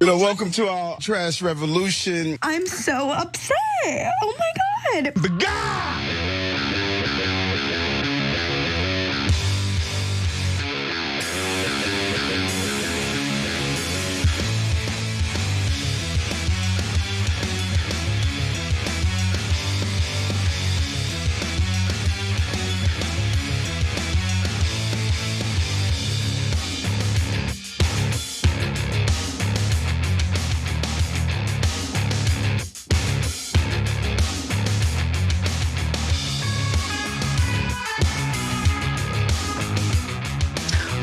Welcome to our trash revolution. I'm so upset. Oh my God. The guy!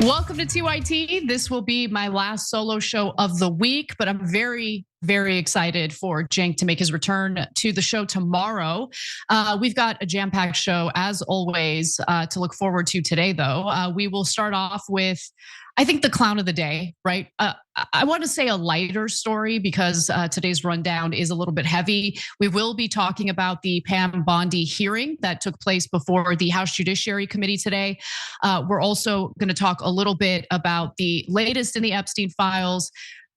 Welcome to TYT. This will be my last solo show of the week, but I'm very, very excited for Cenk to make his return to the show tomorrow. We've got a jam-packed show, as always, to look forward to today, though. We will start off with, I think, the clown of the day, right? I want to say a lighter story because today's rundown is a little bit heavy. We will be talking about the Pam Bondi hearing that took place before the House Judiciary Committee today. We're also going to talk a little bit about the latest in the Epstein files,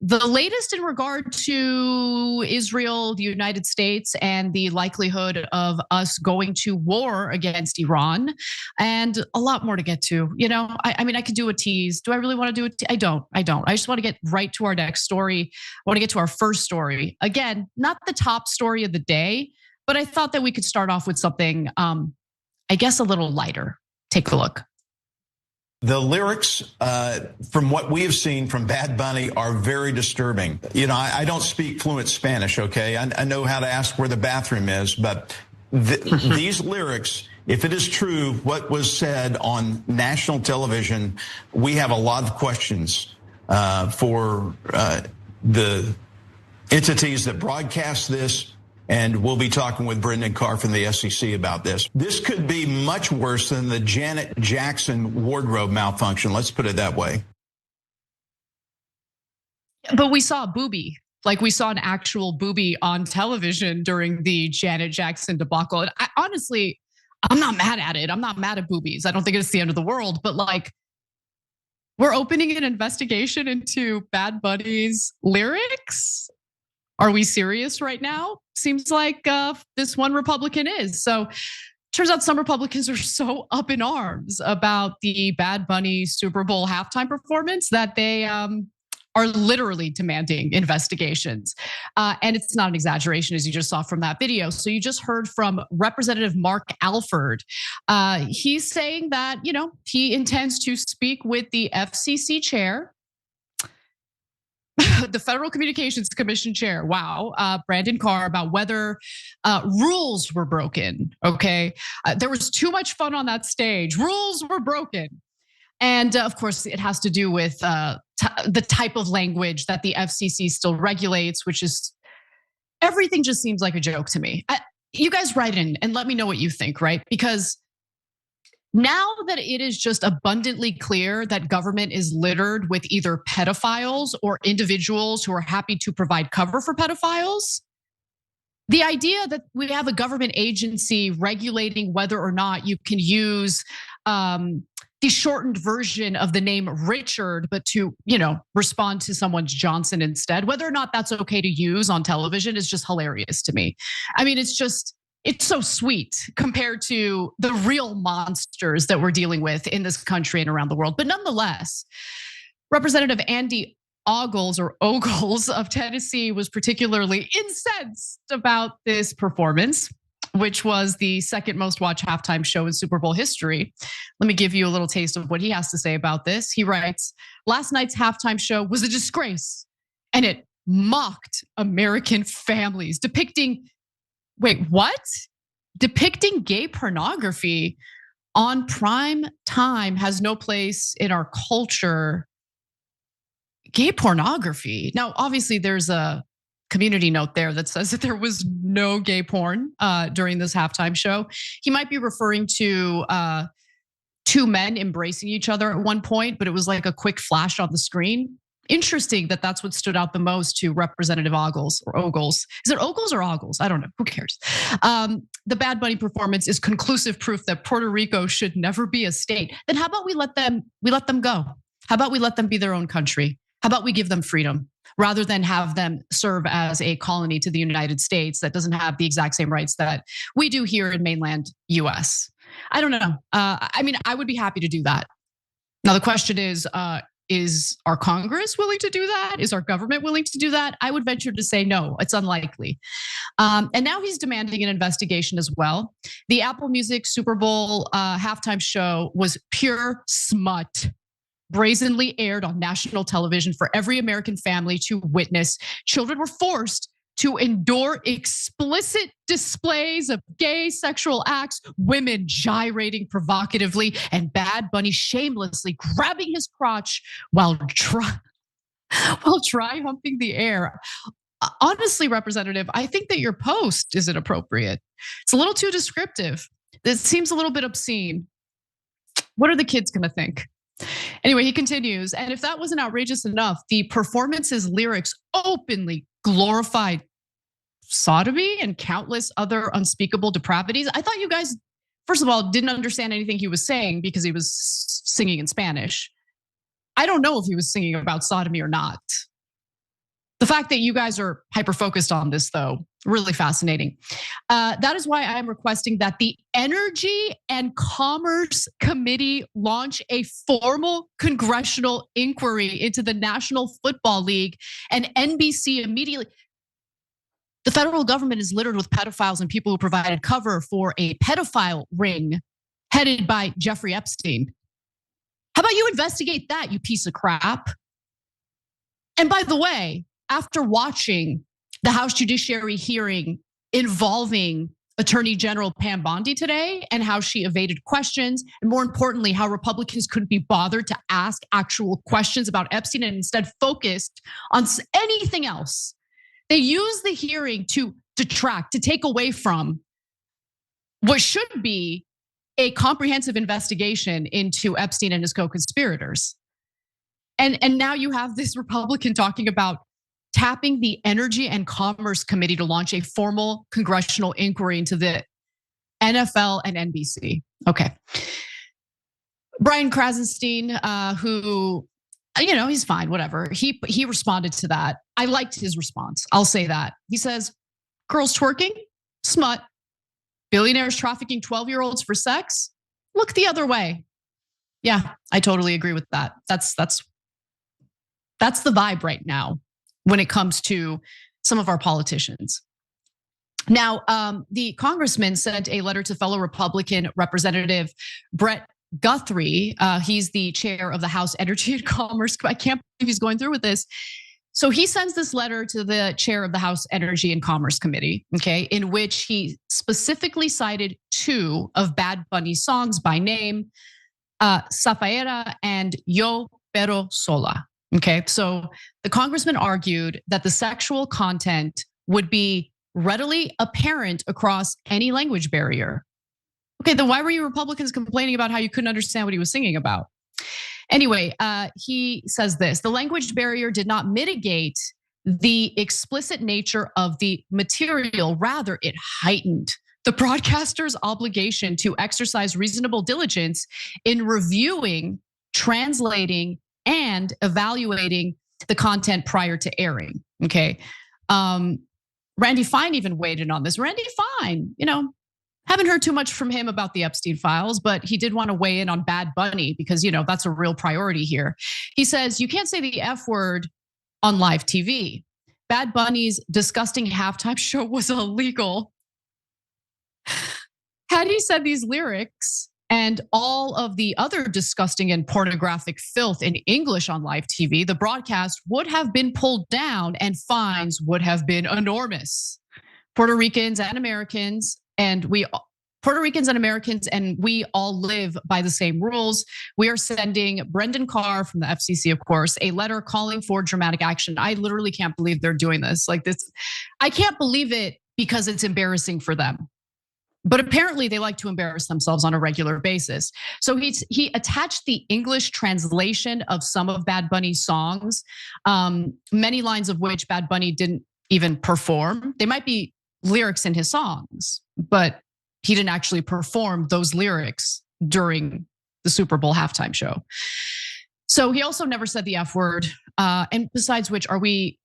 the latest in regard to Israel, the United States, and the likelihood of us going to war against Iran, and a lot more to get to. I mean, I could do a tease. Do I really want to do it? I don't. I just want to get right to our next story. I want to get to our first story. Again, not the top story of the day, but I thought that we could start off with something, I guess, a little lighter. Take a look. The lyrics, from what we have seen from Bad Bunny, are very disturbing. I don't speak fluent Spanish, okay? I know how to ask where the bathroom is, but these lyrics, if it is true, what was said on national television, we have a lot of questions for the entities that broadcast this. And we'll be talking with Brendan Carr from the SEC about this. This could be much worse than the Janet Jackson wardrobe malfunction. Let's put it that way. But we saw a boobie. Like, we saw an actual boobie on television during the Janet Jackson debacle. And honestly, I'm not mad at it. I'm not mad at boobies. I don't think it's the end of the world. But like, we're opening an investigation into Bad Bunny's lyrics. Are we serious right now? Seems like this one Republican is. So turns out some Republicans are so up in arms about the Bad Bunny Super Bowl halftime performance that they are literally demanding investigations. And it's not an exaggeration, as you just saw from that video. So you just heard from Representative Mark Alford. He's saying that, he intends to speak with the FCC chair, the Federal Communications Commission chair, Brandon Carr, about whether rules were broken, okay? There was too much fun on that stage. Rules were broken. And of course, it has to do with the type of language that the FCC still regulates, which is, everything just seems like a joke to me. You guys write in and let me know what you think, right? Because now that it is just abundantly clear that government is littered with either pedophiles or individuals who are happy to provide cover for pedophiles, the idea that we have a government agency regulating whether or not you can use the shortened version of the name Richard, but to, respond to someone's Johnson instead, whether or not that's okay to use on television is just hilarious to me. I mean, it's so sweet compared to the real monsters that we're dealing with in this country and around the world. But nonetheless, Representative Andy Ogles of Tennessee was particularly incensed about this performance, which was the second most watched halftime show in Super Bowl history. Let me give you a little taste of what he has to say about this. He writes, "Last night's halftime show was a disgrace, and it mocked American families, depicting gay pornography on prime time has no place in our culture." Gay pornography. Now, obviously, there's a community note there that says that there was no gay porn during this halftime show. He might be referring to two men embracing each other at one point, but it was like a quick flash on the screen. Interesting that that's what stood out the most to Representative Ogles or Ogles. Is it Ogles or Ogles? I don't know. Who cares? The Bad Bunny performance is conclusive proof that Puerto Rico should never be a state. Then how about we let them go? How about we let them be their own country? How about we give them freedom? rather than have them serve as a colony to the United States that doesn't have the exact same rights that we do here in mainland US. I don't know. I mean, I would be happy to do that. Now, the question is our Congress willing to do that? Is our government willing to do that? I would venture to say no, it's unlikely. And now he's demanding an investigation as well. The Apple Music Super Bowl halftime show was pure smut, brazenly aired on national television for every American family to witness. Children were forced to endure explicit displays of gay sexual acts, women gyrating provocatively, and Bad Bunny shamelessly grabbing his crotch while tri-humping the air. Honestly, Representative, I think that your post is inappropriate. It's a little too descriptive. It seems a little bit obscene. What are the kids gonna think? Anyway, he continues, and if that wasn't outrageous enough, the performance's lyrics openly glorified sodomy and countless other unspeakable depravities. I thought you guys, first of all, didn't understand anything he was saying because he was singing in Spanish. I don't know if he was singing about sodomy or not. The fact that you guys are hyper-focused on this, though, really fascinating. That is why I'm requesting that the Energy and Commerce Committee launch a formal congressional inquiry into the National Football League and NBC immediately. The federal government is littered with pedophiles and people who provided cover for a pedophile ring headed by Jeffrey Epstein. How about you investigate that, you piece of crap? And by the way, after watching the House Judiciary hearing involving Attorney General Pam Bondi today and how she evaded questions, and more importantly, how Republicans couldn't be bothered to ask actual questions about Epstein and instead focused on anything else. They used the hearing to detract, to take away from what should be a comprehensive investigation into Epstein and his co-conspirators. And now you have this Republican talking about tapping the Energy and Commerce Committee to launch a formal congressional inquiry into the NFL and NBC. Okay. Brian Krasenstein, who, he's fine, whatever. He responded to that. I liked his response. I'll say that. He says, girls twerking, smut. Billionaires trafficking 12-year-olds for sex, look the other way. Yeah, I totally agree with that. That's the vibe right now when it comes to some of our politicians. Now, the congressman sent a letter to fellow Republican Representative Brett Guthrie. He's the chair of the House Energy and Commerce. I can't believe he's going through with this. So he sends this letter to the chair of the House Energy and Commerce Committee, okay, in which he specifically cited two of Bad Bunny's songs by name, Zafaera and Yo Pero Sola. Okay, so the congressman argued that the sexual content would be readily apparent across any language barrier. Okay, then why were you Republicans complaining about how you couldn't understand what he was singing about? Anyway, he says this: the language barrier did not mitigate the explicit nature of the material, rather it heightened the broadcaster's obligation to exercise reasonable diligence in reviewing, translating, and evaluating the content prior to airing. Okay, Randy Fine even weighed in on this. Randy Fine, haven't heard too much from him about the Epstein files, but he did want to weigh in on Bad Bunny because that's a real priority here. He says you can't say the F word on live TV. Bad Bunny's disgusting halftime show was illegal. Had he said these lyrics and all of the other disgusting and pornographic filth in English on live TV, the broadcast would have been pulled down and fines would have been enormous. Puerto Ricans and Americans and we all live by the same rules. We are sending Brendan Carr from the FCC, of course, a letter calling for dramatic action. I literally can't believe they're doing this. Like this, I can't believe it because it's embarrassing for them. But apparently they like to embarrass themselves on a regular basis. So he attached the English translation of some of Bad Bunny's songs, many lines of which Bad Bunny didn't even perform. They might be lyrics in his songs, but he didn't actually perform those lyrics during the Super Bowl halftime show. So he also never said the F word. And besides which, are we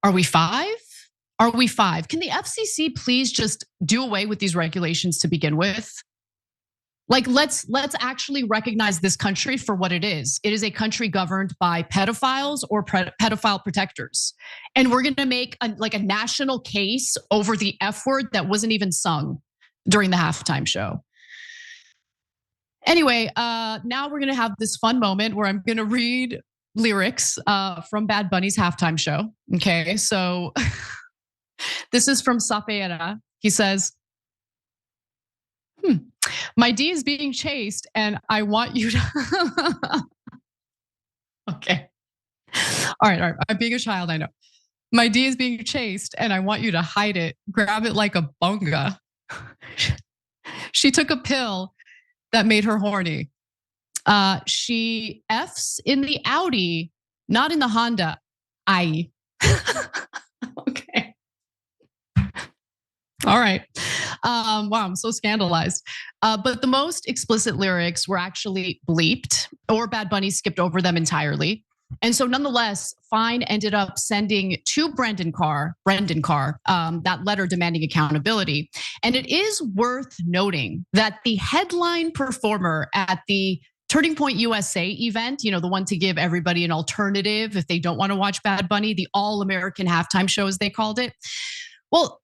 Are we 5? Are we 5? Can the FCC please just do away with these regulations to begin with? Like, let's actually recognize this country for what it is. It is a country governed by pedophiles or pedophile protectors. And we're gonna make a national case over the F word that wasn't even sung during the halftime show. Anyway, now we're gonna have this fun moment where I'm gonna read lyrics from Bad Bunny's halftime show. Okay, so this is from Sapera. He says, my D is being chased and I want you to. Okay. All right. I'm being a child, I know. My D is being chased and I want you to hide it. Grab it like a bunga. She took a pill that made her horny. She F's in the Audi, not in the Honda. Okay. All right. Wow, I'm so scandalized. But the most explicit lyrics were actually bleeped, or Bad Bunny skipped over them entirely. And so nonetheless, Fine ended up sending to Brendan Carr, that letter demanding accountability. And it is worth noting that the headline performer at the Turning Point USA event, the one to give everybody an alternative if they don't want to watch Bad Bunny, the all-American halftime show as they called it. Well,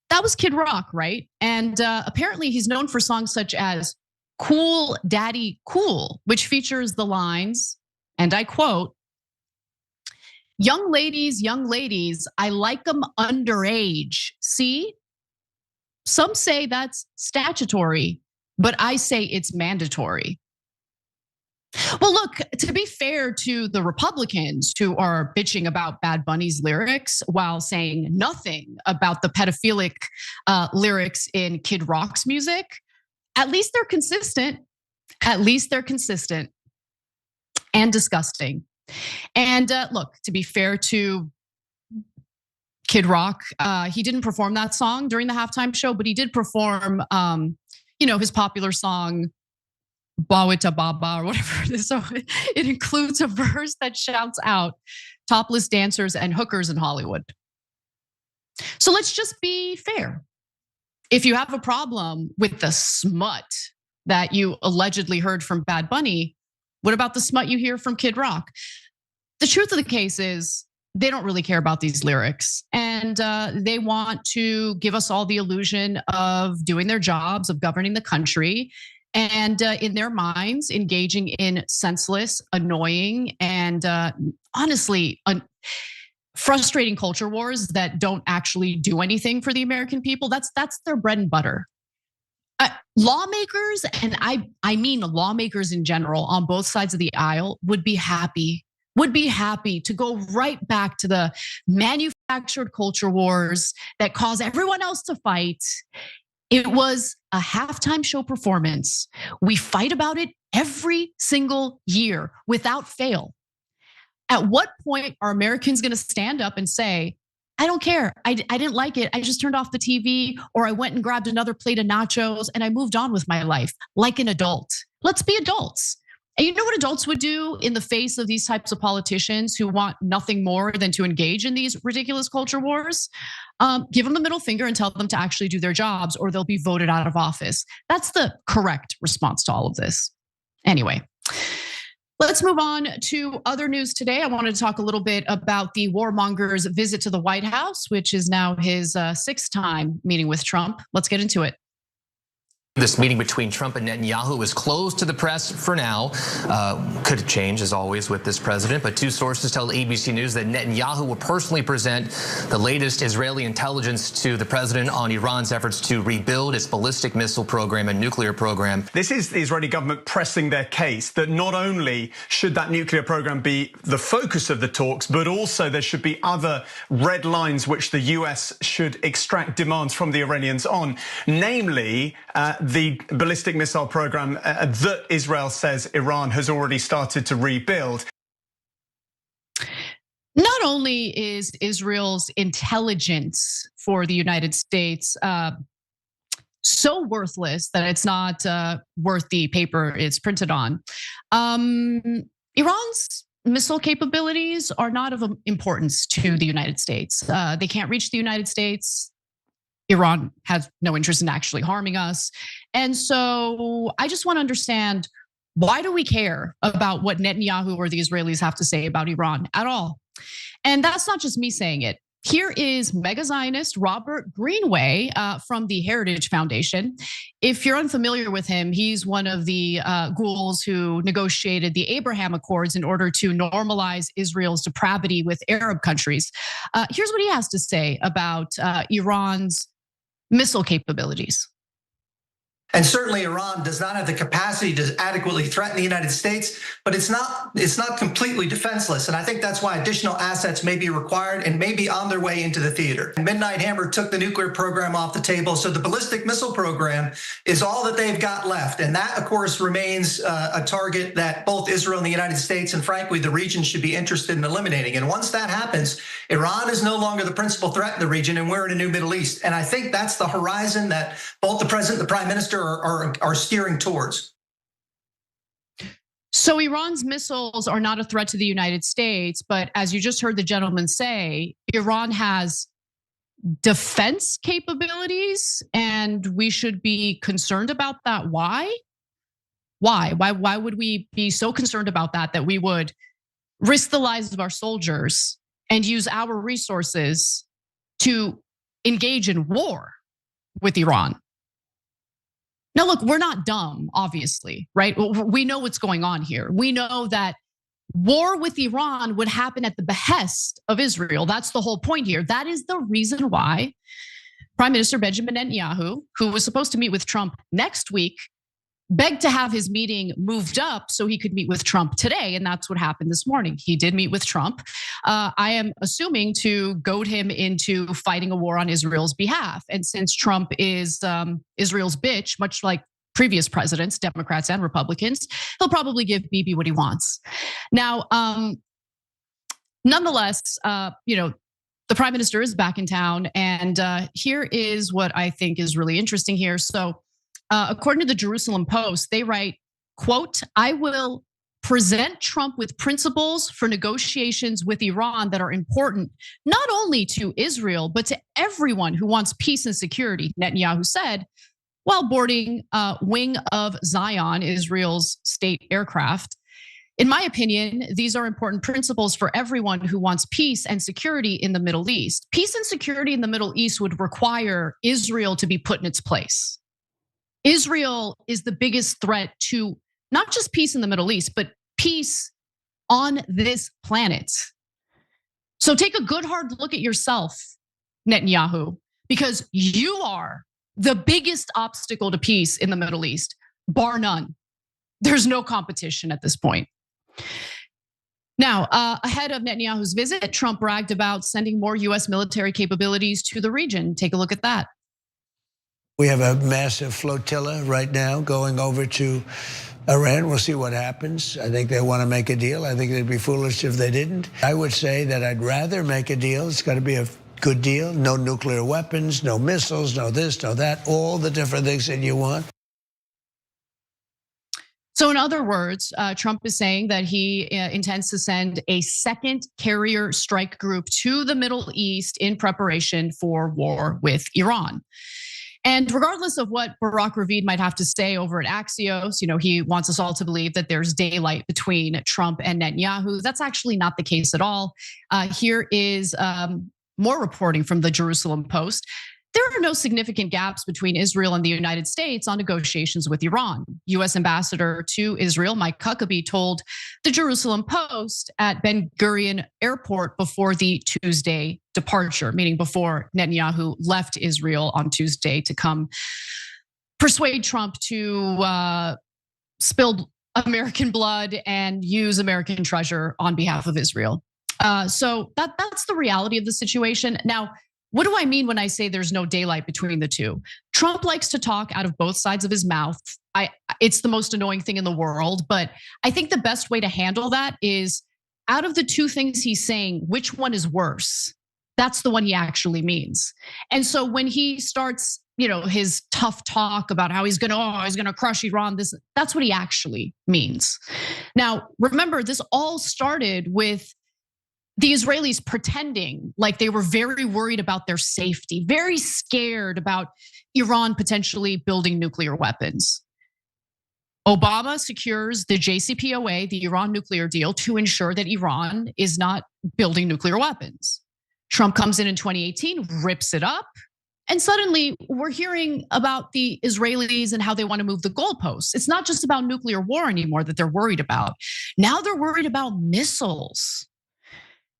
that was Kid Rock, right? And apparently he's known for songs such as Cool Daddy Cool, which features the lines, and I quote, young ladies, I like them underage. See? Some say that's statutory, but I say it's mandatory. Well, look, to be fair to the Republicans who are bitching about Bad Bunny's lyrics while saying nothing about the pedophilic lyrics in Kid Rock's music, at least they're consistent. And disgusting. And look, to be fair to Kid Rock, he didn't perform that song during the halftime show, but he did perform, his popular song, Bawita Baba or whatever it is. So it includes a verse that shouts out topless dancers and hookers in Hollywood. So let's just be fair. If you have a problem with the smut that you allegedly heard from Bad Bunny, what about the smut you hear from Kid Rock? The truth of the case is they don't really care about these lyrics. And they want to give us all the illusion of doing their jobs, of governing the country. And in their minds, engaging in senseless, annoying, and honestly, frustrating culture wars that don't actually do anything for the American people. That's their bread and butter. Lawmakers, and I mean lawmakers in general on both sides of the aisle, would be happy to go right back to the manufactured culture wars that cause everyone else to fight. It was a halftime show performance. We fight about it every single year without fail. At what point are Americans gonna stand up and say, I don't care, I didn't like it, I just turned off the TV, or I went and grabbed another plate of nachos and I moved on with my life like an adult? Let's be adults. And you know what adults would do in the face of these types of politicians who want nothing more than to engage in these ridiculous culture wars? Give them the middle finger and tell them to actually do their jobs, or they'll be voted out of office. That's the correct response to all of this. Anyway, let's move on to other news today. I wanted to talk a little bit about the warmonger's visit to the White House, which is now his 6th time meeting with Trump. Let's get into it. This meeting between Trump and Netanyahu is closed to the press for now. Could change, as always, with this president. But two sources tell ABC News that Netanyahu will personally present the latest Israeli intelligence to the president on Iran's efforts to rebuild its ballistic missile program and nuclear program. This is the Israeli government pressing their case that not only should that nuclear program be the focus of the talks, but also there should be other red lines which the US should extract demands from the Iranians on, namely the ballistic missile program that Israel says Iran has already started to rebuild. Not only is Israel's intelligence for the United States so worthless that it's not worth the paper it's printed on, Iran's missile capabilities are not of importance to the United States. They can't reach the United States. Iran has no interest in actually harming us. And so I just want to understand, why do we care about what Netanyahu or the Israelis have to say about Iran at all? And that's not just me saying it. Here is mega Zionist Robert Greenway from the Heritage Foundation. If you're unfamiliar with him, he's one of the ghouls who negotiated the Abraham Accords in order to normalize Israel's depravity with Arab countries. Here's what he has to say about Iran's missile capabilities. And certainly Iran does not have the capacity to adequately threaten the United States, but it's not completely defenseless. And I think that's why additional assets may be required and may be on their way into the theater. Midnight Hammer took the nuclear program off the table, so the ballistic missile program is all that they've got left. And that, of course, remains a target that both Israel and the United States and frankly, the region should be interested in eliminating. And once that happens, Iran is no longer the principal threat in the region, and we're in a new Middle East. And I think that's the horizon that both the president and the prime minister are steering towards. So Iran's missiles are not a threat to the United States, but as you just heard the gentleman say, Iran has defense capabilities, and we should be concerned about that. Why? Why would we be so concerned about that we would risk the lives of our soldiers and use our resources to engage in war with Iran? Now, look, we're not dumb, obviously, right? We know what's going on here. We know that war with Iran would happen at the behest of Israel. That's the whole point here. That is the reason why Prime Minister Benjamin Netanyahu, who was supposed to meet with Trump next week, begged to have his meeting moved up so he could meet with Trump today. And that's what happened this morning. He did meet with Trump. I am assuming to goad him into fighting a war on Israel's behalf. And since Trump is Israel's bitch, much like previous presidents, Democrats and Republicans, he'll probably give Bibi what he wants. Now, nonetheless, the prime minister is back in town. And here is what I think is really interesting here. So, according to the Jerusalem Post, they write, quote, "I will present Trump with principles for negotiations with Iran that are important, not only to Israel, but to everyone who wants peace and security," Netanyahu said, while boarding Wing of Zion, Israel's state aircraft. In my opinion, these are important principles for everyone who wants peace and security in the Middle East. Peace and security in the Middle East would require Israel to be put in its place. Israel is the biggest threat to not just peace in the Middle East, but peace on this planet. So take a good hard look at yourself, Netanyahu, because you are the biggest obstacle to peace in the Middle East, bar none. There's no competition at this point. Now, ahead of Netanyahu's visit, Trump bragged about sending more US military capabilities to the region. Take a look at that. We have a massive flotilla right now going over to Iran. We'll see what happens. I think they want to make a deal. I think they'd be foolish if they didn't. I would say that I'd rather make a deal. It's got to be a good deal. No nuclear weapons, no missiles, no this, no that, all the different things that you want. So in other words, Trump is saying that he intends to send a second carrier strike group to the Middle East in preparation for war with Iran. And regardless of what Barak Ravid might have to say over at Axios, he wants us all to believe that there's daylight between Trump and Netanyahu. That's actually not the case at all. Here is more reporting from the Jerusalem Post. There are no significant gaps between Israel and the United States on negotiations with Iran. US Ambassador to Israel, Mike Huckabee, told the Jerusalem Post at Ben Gurion Airport before the Tuesday departure, meaning before Netanyahu left Israel on Tuesday to come persuade Trump to spill American blood and use American treasure on behalf of Israel. So that's the reality of the situation. Now, what do I mean when I say there's no daylight between the two? Trump likes to talk out of both sides of his mouth. It's the most annoying thing in the world, but I think the best way to handle that is, out of the two things he's saying, which one is worse? That's the one he actually means. And so when he starts his tough talk about how he's gonna crush Iran. That's what he actually means. Now, remember, this all started with the Israelis pretending like they were very worried about their safety, very scared about Iran potentially building nuclear weapons. Obama secures the JCPOA, the Iran nuclear deal, to ensure that Iran is not building nuclear weapons. Trump comes in 2018, rips it up. And suddenly we're hearing about the Israelis and how they want to move the goalposts. It's not just about nuclear war anymore that they're worried about. Now they're worried about missiles.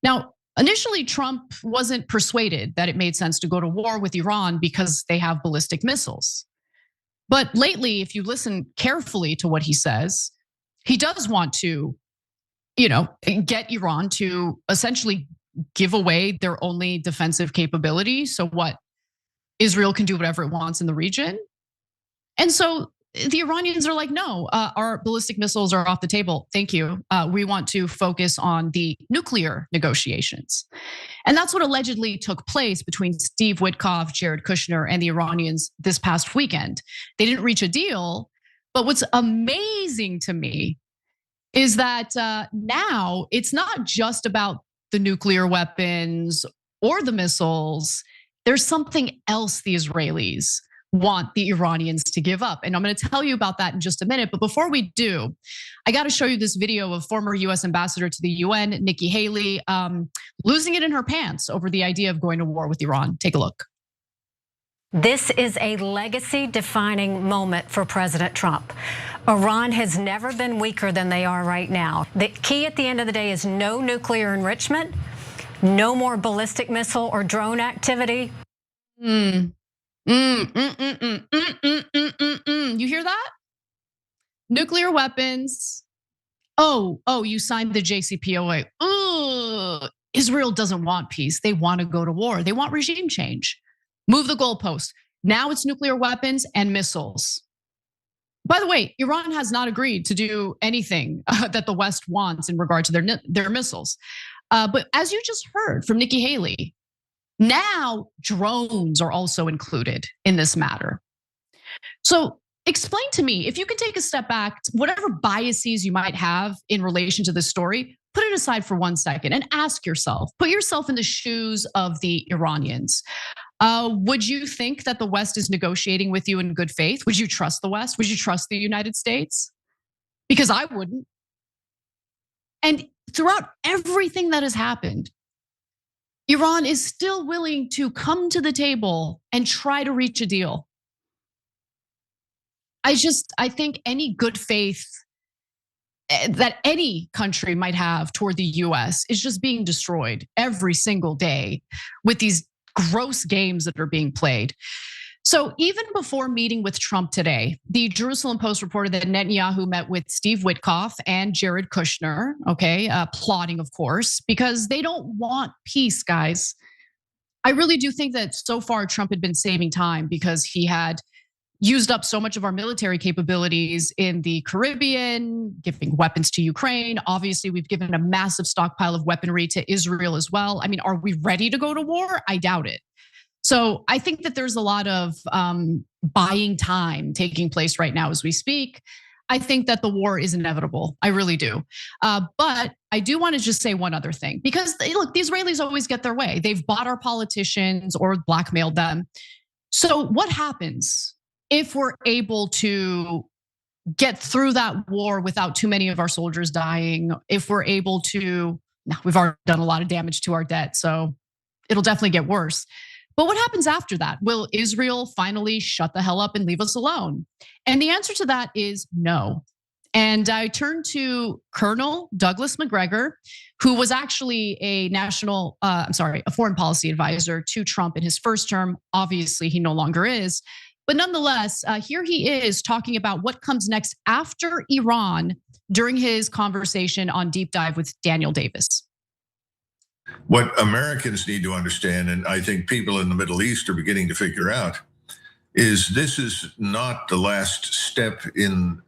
Now, initially, Trump wasn't persuaded that it made sense to go to war with Iran because they have ballistic missiles. But lately, if you listen carefully to what he says, he does want to, get Iran to essentially give away their only defensive capability. So what? Israel can do whatever it wants in the region. And so the Iranians are like, no, our ballistic missiles are off the table. Thank you. We want to focus on the nuclear negotiations. And that's what allegedly took place between Steve Witkoff, Jared Kushner, and the Iranians this past weekend. They didn't reach a deal, but what's amazing to me is that now it's not just about the nuclear weapons or the missiles. There's something else the Israelis want the Iranians to give up. And I'm gonna tell you about that in just a minute. But before we do, I gotta show you this video of former US ambassador to the UN, Nikki Haley, losing it in her pants over the idea of going to war with Iran. Take a look. This is a legacy-defining moment for President Trump. Iran has never been weaker than they are right now. The key at the end of the day is no nuclear enrichment, no more ballistic missile or drone activity. You hear that? Nuclear weapons. Oh, you signed the JCPOA. Israel doesn't want peace. They want to go to war. They want regime change. Move the goalposts. Now it's nuclear weapons and missiles. By the way, Iran has not agreed to do anything that the West wants in regard to their missiles. But as you just heard from Nikki Haley, now drones are also included in this matter. So explain to me, if you can take a step back, whatever biases you might have in relation to this story, put it aside for 1 second and ask yourself, put yourself in the shoes of the Iranians. Would you think that the West is negotiating with you in good faith? Would you trust the West? Would you trust the United States? Because I wouldn't. And throughout everything that has happened, Iran is still willing to come to the table and try to reach a deal. I think any good faith that any country might have toward the US is just being destroyed every single day with these gross games that are being played. So even before meeting with Trump today, the Jerusalem Post reported that Netanyahu met with Steve Witkoff and Jared Kushner, plotting, of course, because they don't want peace, guys. I really do think that so far Trump had been saving time because he had used up so much of our military capabilities in the Caribbean, giving weapons to Ukraine. Obviously, we've given a massive stockpile of weaponry to Israel as well. I mean, are we ready to go to war? I doubt it. So I think that there's a lot of buying time taking place right now as we speak. I think that the war is inevitable. I really do. But I do want to just say one other thing, because look, the Israelis always get their way. They've bought our politicians or blackmailed them. So what happens if we're able to get through that war without too many of our soldiers dying? If we're able to, now we've already done a lot of damage to our debt, so it'll definitely get worse. But what happens after that? Will Israel finally shut the hell up and leave us alone? And the answer to that is no. And I turn to Colonel Douglas Macgregor, who was actually a foreign policy advisor to Trump in his first term. Obviously, he no longer is. But nonetheless, here he is talking about what comes next after Iran during his conversation on Deep Dive with Daniel Davis. What Americans need to understand, and I think people in the Middle East are beginning to figure out, is this is not the last step in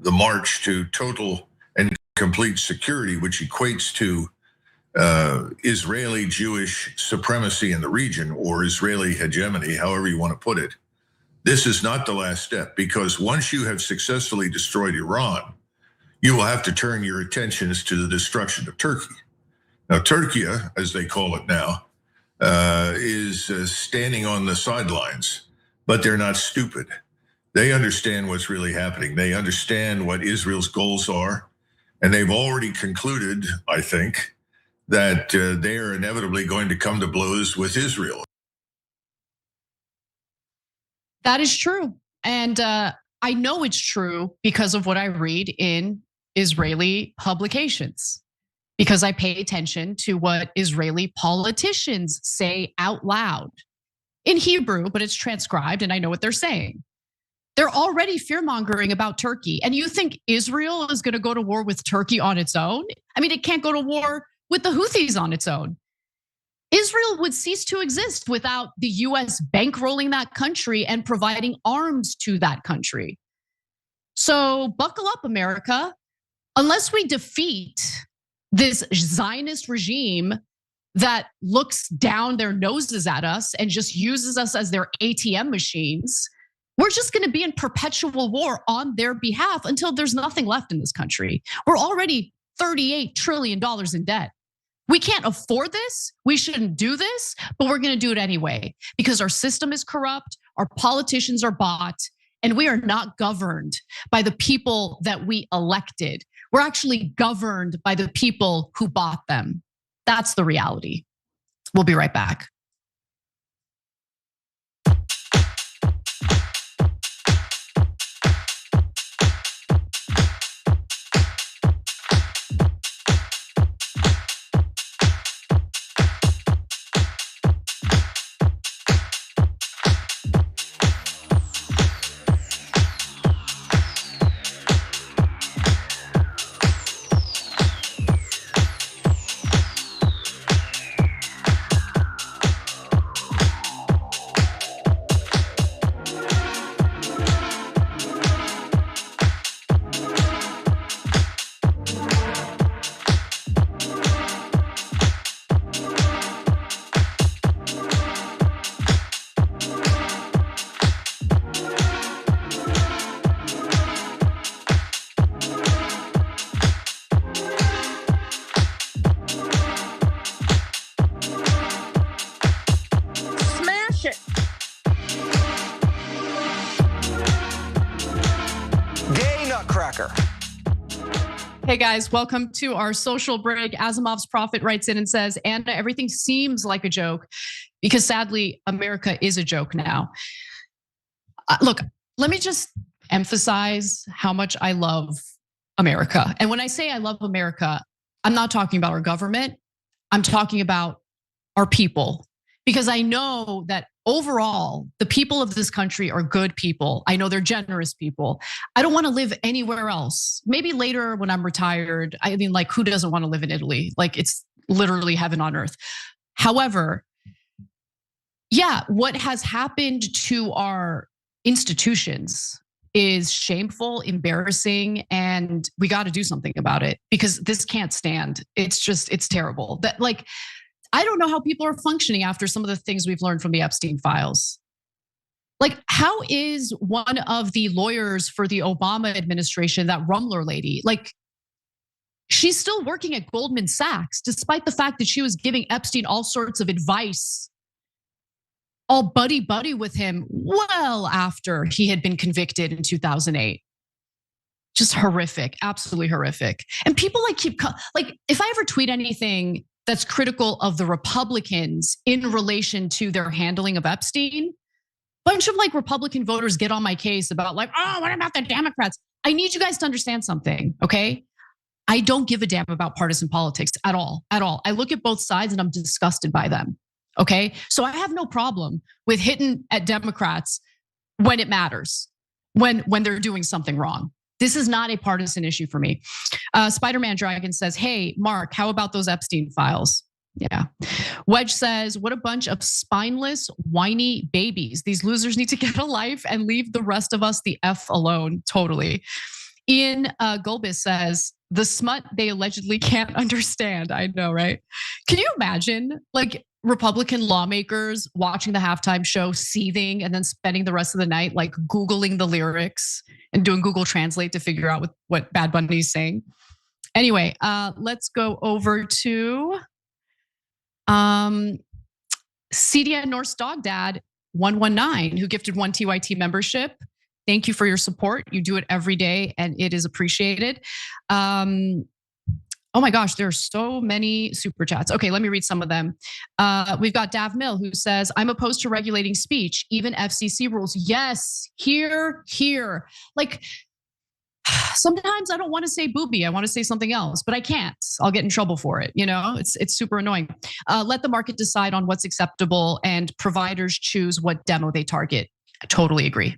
the march to total and complete security, which equates to Israeli Jewish supremacy in the region, or Israeli hegemony, however you want to put it. this is not the last step, because once you have successfully destroyed Iran, you will have to turn your attentions to the destruction of Turkey. Now, Turkey, as they call it now, is standing on the sidelines, but they're not stupid. They understand what's really happening. They understand what Israel's goals are, and they've already concluded, I think, that they are inevitably going to come to blows with Israel. That is true. And I know it's true because of what I read in Israeli publications, because I pay attention to what Israeli politicians say out loud in Hebrew, but it's transcribed and I know what they're saying. They're already fear-mongering about Turkey. And you think Israel is gonna go to war with Turkey on its own? I mean, it can't go to war with the Houthis on its own. Israel would cease to exist without the US bankrolling that country and providing arms to that country. So buckle up, America. Unless we defeat this Zionist regime that looks down their noses at us and just uses us as their ATM machines, we're just gonna be in perpetual war on their behalf until there's nothing left in this country. We're already $38 trillion in debt. We can't afford this, we shouldn't do this, but we're gonna do it anyway because our system is corrupt, our politicians are bought, and we are not governed by the people that we elected. We're actually governed by the people who bought them. That's the reality. We'll be right back. Hey guys, welcome to our social break. Asimov's Prophet writes in and says, Anna, everything seems like a joke because sadly, America is a joke now. Look, let me just emphasize how much I love America. And when I say I love America, I'm not talking about our government. I'm talking about our people. Because I know that overall, the people of this country are good people. I know they're generous people. I don't want to live anywhere else. Maybe later when I'm retired, I mean, like, who doesn't want to live in Italy? Like, it's literally heaven on earth. However, yeah, what has happened to our institutions is shameful, embarrassing, and we got to do something about it because this can't stand. It's terrible. That, like, I don't know how people are functioning after some of the things we've learned from the Epstein files. Like, how is one of the lawyers for the Obama administration, that Rumler lady, like, she's still working at Goldman Sachs, despite the fact that she was giving Epstein all sorts of advice, all buddy-buddy with him well after he had been convicted in 2008. Just horrific, absolutely horrific. And people like if I ever tweet anything that's critical of the Republicans in relation to their handling of Epstein, bunch of like Republican voters get on my case about like, oh, what about the Democrats? I need you guys to understand something, okay? I don't give a damn about partisan politics at all, at all. I look at both sides and I'm disgusted by them, okay? So I have no problem with hitting at Democrats when it matters, when they're doing something wrong. This is not a partisan issue for me. Spider-Man Dragon says, hey, Mark, how about those Epstein files? Yeah. Wedge says, what a bunch of spineless, whiny babies. These losers need to get a life and leave the rest of us the F alone. Totally. Ian Golbis says, the smut they allegedly can't understand. I know, right? Can you imagine like Republican lawmakers watching the halftime show, seething, and then spending the rest of the night like Googling the lyrics and doing Google Translate to figure out what Bad Bunny is saying? Anyway, let's go over to CDN North's Dog Dad 119, who gifted 1 TYT membership. Thank you for your support. You do it every day and it is appreciated. Oh my gosh, there are so many super chats. Okay, let me read some of them. We've got Dav Mill who says, I'm opposed to regulating speech, even FCC rules. Yes, here. Like, sometimes I don't want to say booby. I want to say something else, but I can't. I'll get in trouble for it. You know, it's super annoying. Let the market decide on what's acceptable and providers choose what demo they target. I totally agree.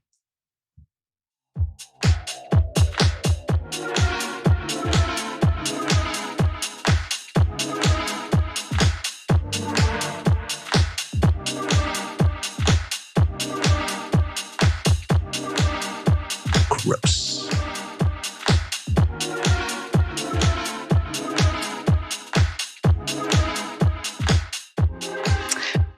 Gross.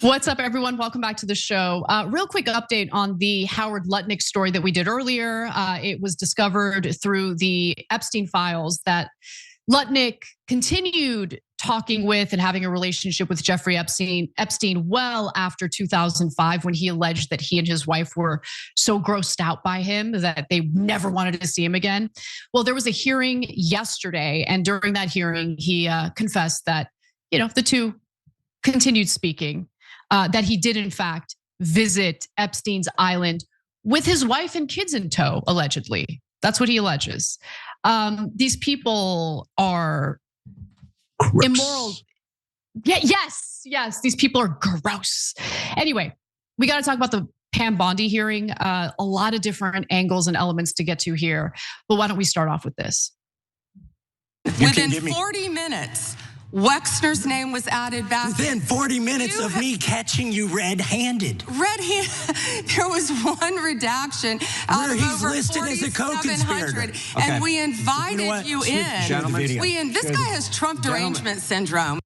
What's up, everyone? Welcome back to the show. Real quick update on the Howard Lutnick story that we did earlier. It was discovered through the Epstein files that Lutnick continued talking with and having a relationship with Jeffrey Epstein well after 2005, when he alleged that he and his wife were so grossed out by him that they never wanted to see him again. Well, there was a hearing yesterday, and during that hearing, he confessed that, you know, the two continued speaking. That he did in fact visit Epstein's island with his wife and kids in tow, allegedly. That's what he alleges. These people are gross. Immoral. Yeah, yes, these people are gross. Anyway, we got to talk about the Pam Bondi hearing. A lot of different angles and elements to get to here, but why don't we start off with this? Within 40 minutes, Wexner's name was added back. Within 40 minutes of me catching you red-handed. There was one redaction out where of he's over listed as a co-conspirator. Okay. And we invited you in. This guy has Trump derangement syndrome.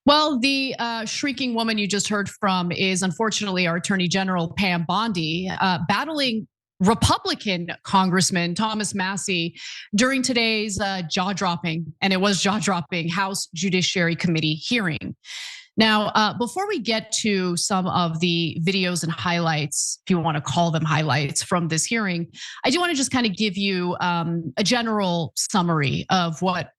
Well, the shrieking woman you just heard from is unfortunately our Attorney General Pam Bondi, battling Republican Congressman Thomas Massie during today's jaw-dropping, and it was jaw-dropping, House Judiciary Committee hearing. Now, before we get to some of the videos and highlights, if you want to call them highlights from this hearing, I do want to just kind of give you a general summary of what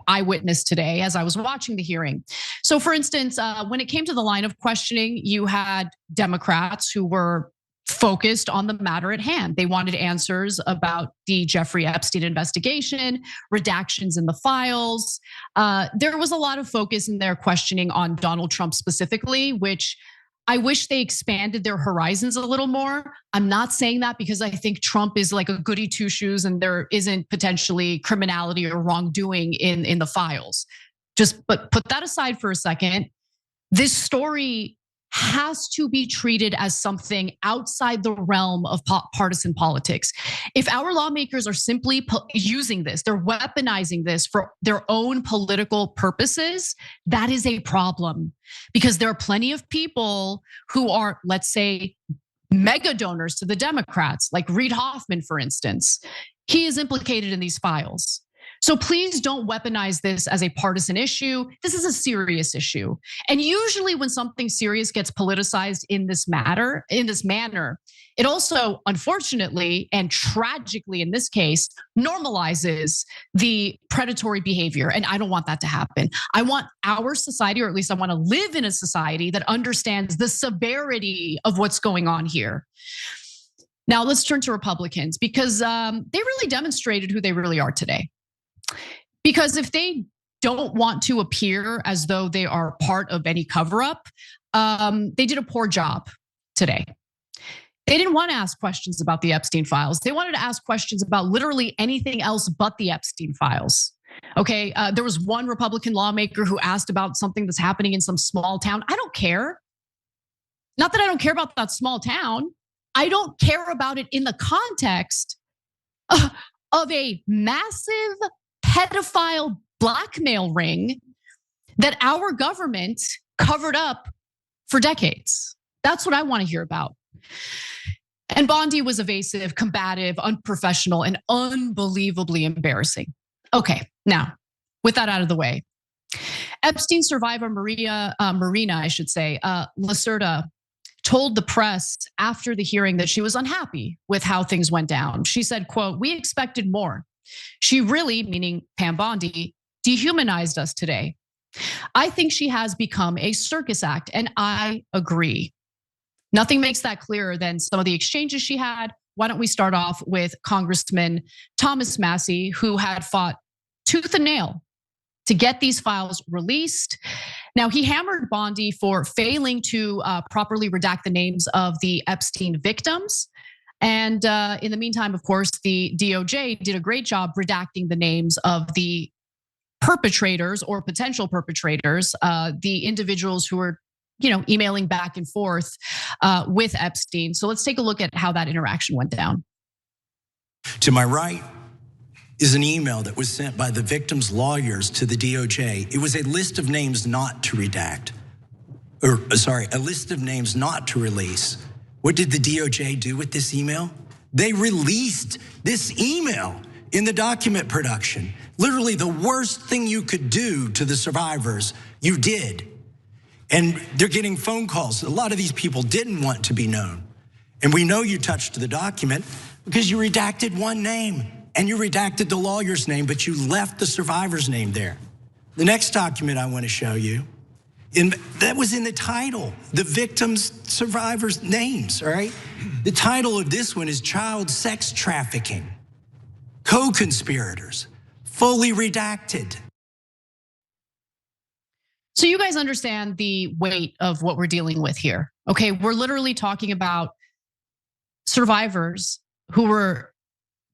I witnessed today as I was watching the hearing. So for instance, when it came to the line of questioning, you had Democrats who were focused on the matter at hand. They wanted answers about the Jeffrey Epstein investigation, redactions in the files. There was a lot of focus in their questioning on Donald Trump specifically, which I wish they expanded their horizons a little more. I'm not saying that because I think Trump is like a goody two shoes and there isn't potentially criminality or wrongdoing in the files. But put that aside for a second. This story has to be treated as something outside the realm of partisan politics. If our lawmakers are simply using this, they're weaponizing this for their own political purposes, that is a problem. Because there are plenty of people who are, let's say, mega donors to the Democrats, like Reid Hoffman, for instance. He is implicated in these files. So please don't weaponize this as a partisan issue. This is a serious issue. And usually when something serious gets politicized in this manner, it also, unfortunately and tragically in this case, normalizes the predatory behavior. And I don't want that to happen. I want our society, or at least I want to live in a society that understands the severity of what's going on here. Now let's turn to Republicans, because they really demonstrated who they really are today. Because if they don't want to appear as though they are part of any cover-up, they did a poor job today. They didn't want to ask questions about the Epstein files. They wanted to ask questions about literally anything else but the Epstein files. Okay, there was one Republican lawmaker who asked about something that's happening in some small town. I don't care. Not that I don't care about that small town. I don't care about it in the context of a massive pedophile blackmail ring that our government covered up for decades. That's what I want to hear about. And Bondi was evasive, combative, unprofessional, and unbelievably embarrassing. Okay, now, with that out of the way, Epstein survivor Marina, Lacerda, told the press after the hearing that she was unhappy with how things went down. She said, quote, "We expected more. She really," meaning Pam Bondi, "dehumanized us today. I think she has become a circus act, and I agree." Nothing makes that clearer than some of the exchanges she had. Why don't we start off with Congressman Thomas Massie, who had fought tooth and nail to get these files released. Now, he hammered Bondi for failing to properly redact the names of the Epstein victims. And in the meantime, of course, the DOJ did a great job redacting the names of the perpetrators or potential perpetrators, the individuals who were, emailing back and forth with Epstein. So let's take a look at how that interaction went down. To my right is an email that was sent by the victims' lawyers to the DOJ. It was a list of names not to redact, a list of names not to release. What did the DOJ do with this email? They released this email in the document production. Literally the worst thing you could do to the survivors, you did. And they're getting phone calls. A lot of these people didn't want to be known. And we know you touched the document because you redacted one name and you redacted the lawyer's name, but you left the survivor's name there. The next document I want to show you, that was in the title, the victims' survivors' names, all right? The title of this one is Child Sex Trafficking, Co-Conspirators, fully redacted. So you guys understand the weight of what we're dealing with here, okay? We're literally talking about survivors who were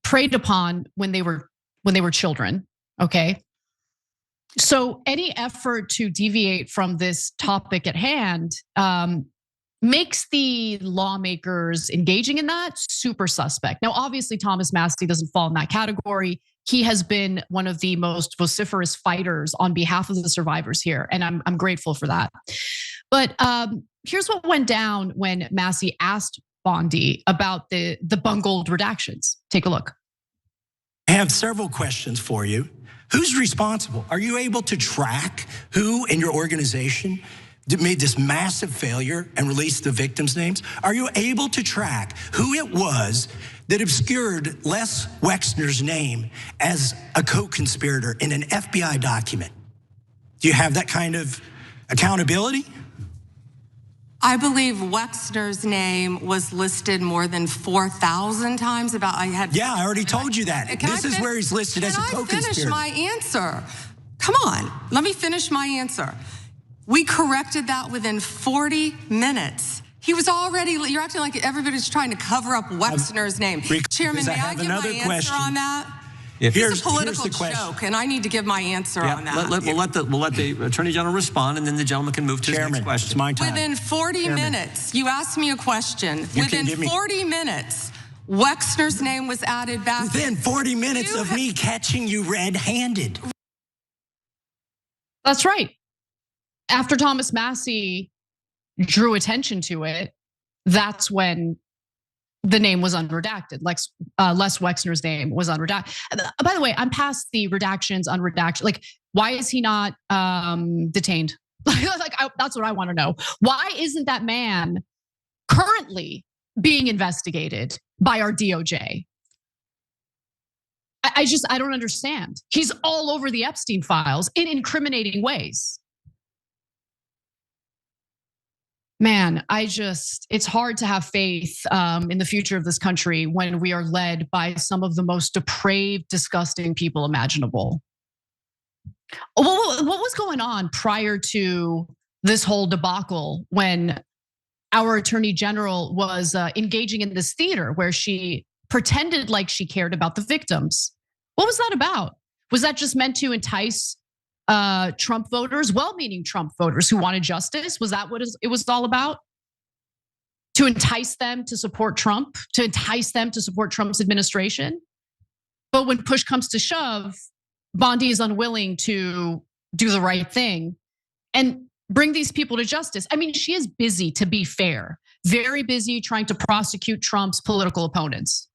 preyed upon when they were children, okay? So any effort to deviate from this topic at hand makes the lawmakers engaging in that super suspect. Now, obviously, Thomas Massie doesn't fall in that category. He has been one of the most vociferous fighters on behalf of the survivors here, and I'm grateful for that. But here's what went down when Massie asked Bondi about the bungled redactions. Take a look. I have several questions for you. Who's responsible? Are you able to track who in your organization made this massive failure and released the victims' names? Are you able to track who it was that obscured Les Wexner's name as a co-conspirator in an FBI document? Do you have that kind of accountability? I believe Wexner's name was listed more than 4,000 times. Yeah, I already told you that. This is where he's listed as a co-conspirator. Can I finish my answer? Come on, let me finish my answer. We corrected that within 40 minutes. He was already, you're acting like everybody's trying to cover up Wexner's name. Chairman, may I give my answer on that? It's a political joke, and I need to give my answer on that. We'll let the Attorney General respond, and then the gentleman can move to his next question. It's my time. Within 40 minutes, you asked me a question. Within 40 minutes, Wexner's name was added back. Within 40 minutes of me catching you red-handed. That's right. After Thomas Massie drew attention to it, that's when the name was unredacted. Les Wexner's name was unredacted. By the way, I'm past the redactions, unredacted. Like, why is he not detained? That's what I want to know. Why isn't that man currently being investigated by our DOJ? I don't understand. He's all over the Epstein files in incriminating ways. Man, it's hard to have faith in the future of this country when we are led by some of the most depraved, disgusting people imaginable. What was going on prior to this whole debacle when our Attorney General was engaging in this theater where she pretended like she cared about the victims? What was that about? Was that just meant to entice Trump voters, well-meaning Trump voters who wanted justice? Was that what it was all about? To entice them to support Trump, to entice them to support Trump's administration? But when push comes to shove, Bondi is unwilling to do the right thing and bring these people to justice. I mean, she is busy, to be fair, very busy trying to prosecute Trump's political opponents.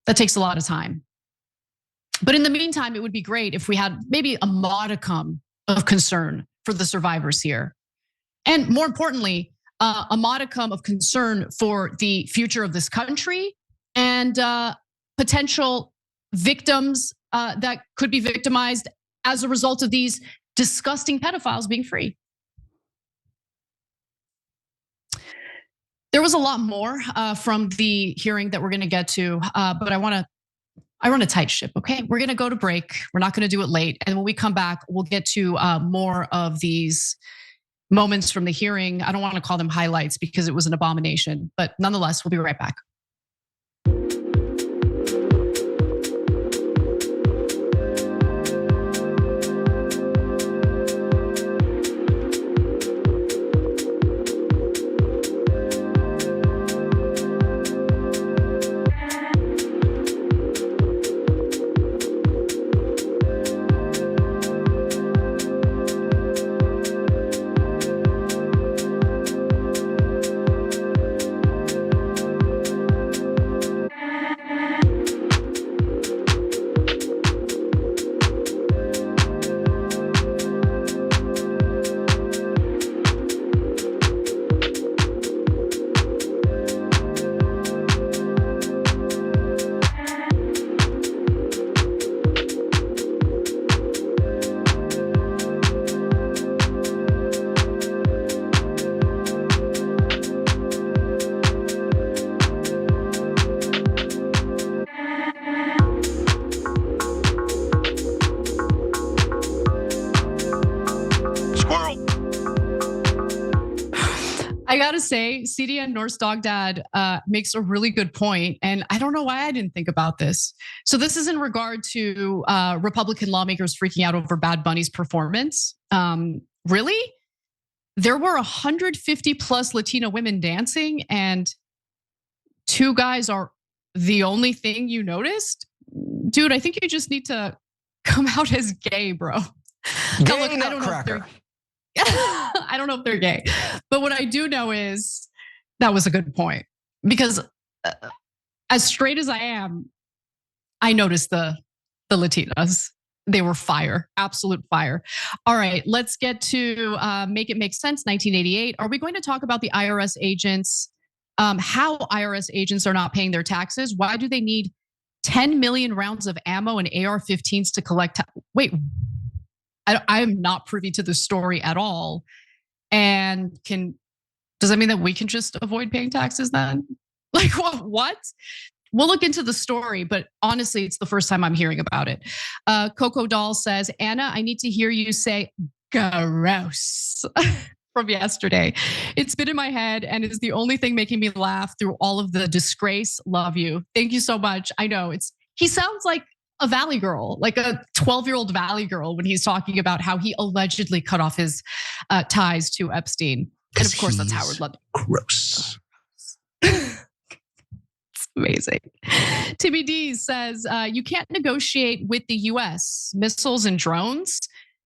That takes a lot of time. But in the meantime, it would be great if we had maybe a modicum of concern for the survivors here. And more importantly, a modicum of concern for the future of this country and potential victims that could be victimized as a result of these disgusting pedophiles being free. There was a lot more from the hearing that we're going to get to, but I run a tight ship, okay? We're gonna go to break. We're not gonna do it late. And when we come back, we'll get to more of these moments from the hearing. I don't wanna call them highlights because it was an abomination, but nonetheless, we'll be right back. I gotta say, CDN Norse Dog Dad makes a really good point, and I don't know why I didn't think about this. So this is in regard to Republican lawmakers freaking out over Bad Bunny's performance. Really? There were 150 plus Latino women dancing, and 2 guys are the only thing you noticed? Dude, I think you just need to come out as gay, bro. Gay nutcracker. I don't know if they're gay, but what I do know is that was a good point, because as straight as I am, I noticed the Latinas. They were fire, absolute fire. All right, let's get to Make It Make Sense, 1988. Are we going to talk about the IRS agents, how IRS agents are not paying their taxes? Why do they need 10 million rounds of ammo and AR-15s to collect? Wait, I'm not privy to the story at all. And does that mean that we can just avoid paying taxes then? Like what? We'll look into the story, but honestly, it's the first time I'm hearing about it. Coco Doll says, Anna, I need to hear you say gross from yesterday. It's been in my head and is the only thing making me laugh through all of the disgrace. Love you. Thank you so much. I know he sounds like a Valley girl, like a 12-year-old Valley girl when he's talking about how he allegedly cut off his ties to Epstein. And of course, that's Howard London. Gross. It's amazing. Timmy D says, you can't negotiate with the US, missiles and drones.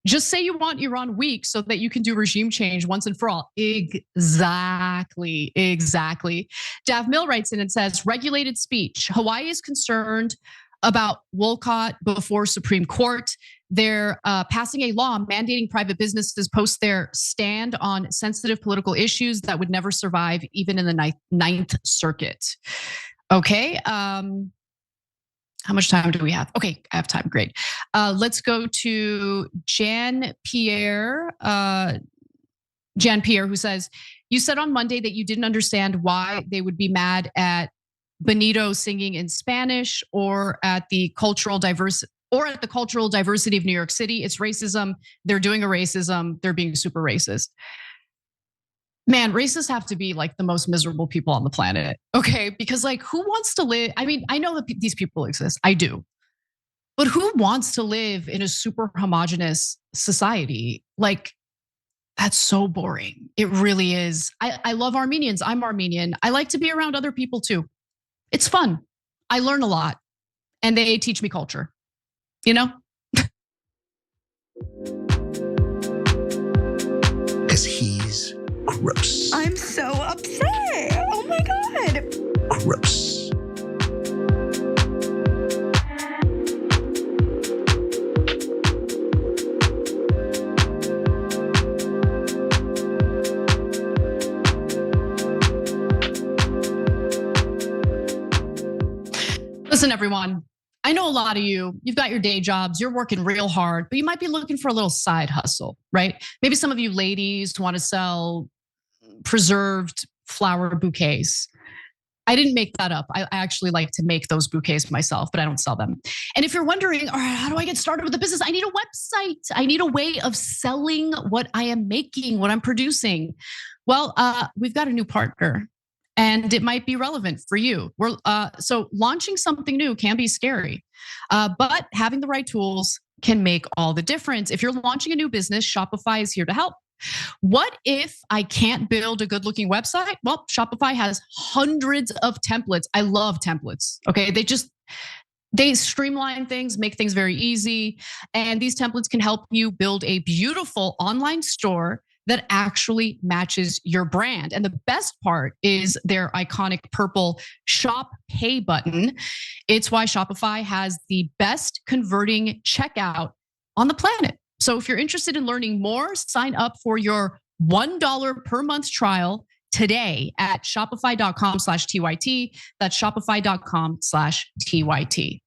Just say you want Iran weak so that you can do regime change once and for all. Exactly. Dav Mill writes in and says, regulated speech. Hawaii is concerned about Wolcott before Supreme Court. They're passing a law mandating private businesses post their stand on sensitive political issues that would never survive even in the Ninth Circuit. Okay, how much time do we have? Okay, I have time, great. Let's go to Jan Pierre, who says, you said on Monday that you didn't understand why they would be mad at Benito singing in Spanish or at the cultural diversity of New York City. It's racism. They're doing a racism. They're being super racist. Man, racists have to be like the most miserable people on the planet. Okay, because like who wants to live? I mean, I know that these people exist. I do. But who wants to live in a super homogenous society? Like, that's so boring. It really is. I love Armenians. I'm Armenian. I like to be around other people too. It's fun. I learn a lot. and they teach me culture, you know? Because he's gross. I'm so upset. Oh my God. Gross. Listen, everyone, I know a lot of you've got your day jobs, you're working real hard, but you might be looking for a little side hustle, right? Maybe some of you ladies want to sell preserved flower bouquets. I didn't make that up. I actually like to make those bouquets myself, but I don't sell them. And if you're wondering, all right, how do I get started with a business? I need a website. I need a way of selling what I am making, what I'm producing. Well, we've got a new partner. And it might be relevant for you. So launching something new can be scary, but having the right tools can make all the difference. If you're launching a new business, Shopify is here to help. What if I can't build a good-looking website? Well, Shopify has hundreds of templates. I love templates, okay? They streamline things, make things very easy. And these templates can help you build a beautiful online store that actually matches your brand. And the best part is their iconic purple Shop Pay button. It's why Shopify has the best converting checkout on the planet. So if you're interested in learning more, sign up for your $1 per month trial today at shopify.com/TYT. That's shopify.com/TYT.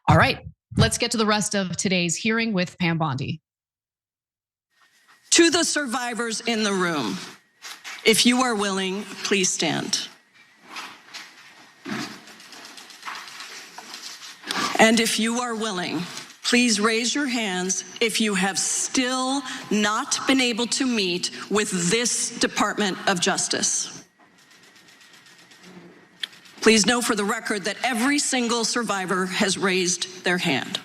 All right, let's get to the rest of today's hearing with Pam Bondi. To the survivors in the room, if you are willing, please stand. And if you are willing, please raise your hands if you have still not been able to meet with this Department of Justice. Please know for the record that every single survivor has raised their hand.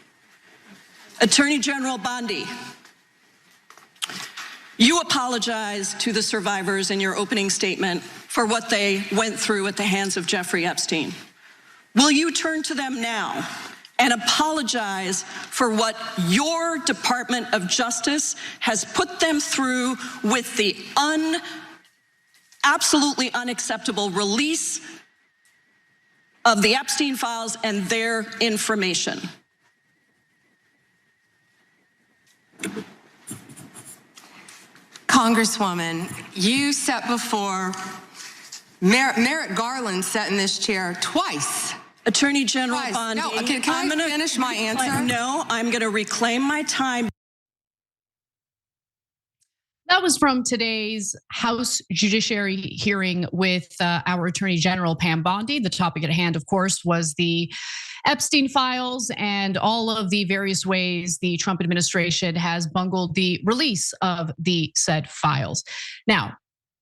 Attorney General Bondi, you apologized to the survivors in your opening statement for what they went through at the hands of Jeffrey Epstein. Will you turn to them now and apologize for what your Department of Justice has put them through with the absolutely unacceptable release of the Epstein files and their information? Congresswoman, you sat before, Merrick Garland sat in this chair twice. Attorney General Bondi. No, can I finish my answer? No, I'm going to reclaim my time. That was from today's House Judiciary hearing with our Attorney General Pam Bondi. The topic at hand, of course, was the Epstein files and all of the various ways the Trump administration has bungled the release of the said files. Now,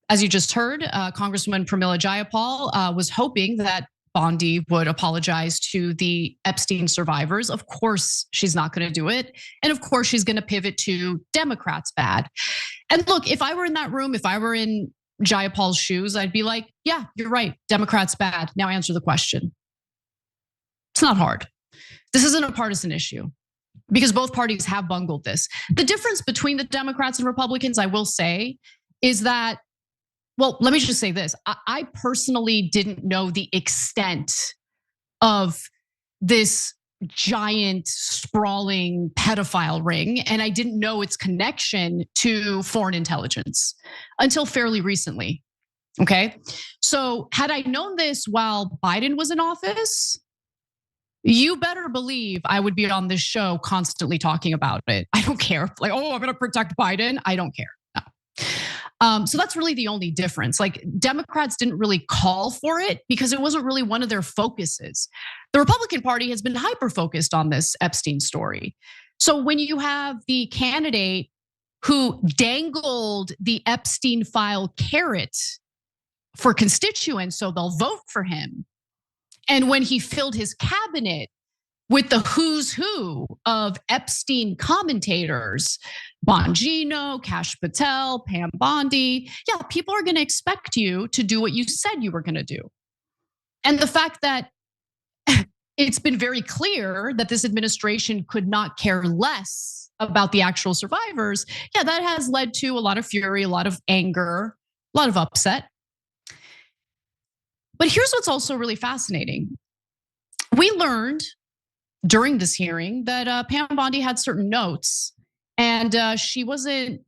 as you just heard, Congresswoman Pramila Jayapal was hoping that Bondi would apologize to the Epstein survivors. Of course, she's not going to do it. And of course, she's going to pivot to Democrats bad. And look, if I were in that room, if I were in Jayapal's shoes, I'd be like, yeah, you're right. Democrats bad. Now answer the question. It's not hard. This isn't a partisan issue because both parties have bungled this. The difference between the Democrats and Republicans, I will say, is that, well, let me just say this. I personally didn't know the extent of this giant, sprawling pedophile ring, and I didn't know its connection to foreign intelligence until fairly recently, okay? So had I known this while Biden was in office, you better believe I would be on this show constantly talking about it. I don't care. Like, oh, I'm gonna protect Biden. I don't care. No. So that's really the only difference. Like Democrats didn't really call for it because it wasn't really one of their focuses. The Republican Party has been hyper-focused on this Epstein story. So when you have the candidate who dangled the Epstein file carrot for constituents so they'll vote for him, and when he filled his cabinet with the who's who of Epstein commentators, Bongino, Kash Patel, Pam Bondi, yeah, people are gonna expect you to do what you said you were gonna do. And the fact that it's been very clear that this administration could not care less about the actual survivors. Yeah, that has led to a lot of fury, a lot of anger, a lot of upset. But here's what's also really fascinating. We learned during this hearing that Pam Bondi had certain notes, and she wasn't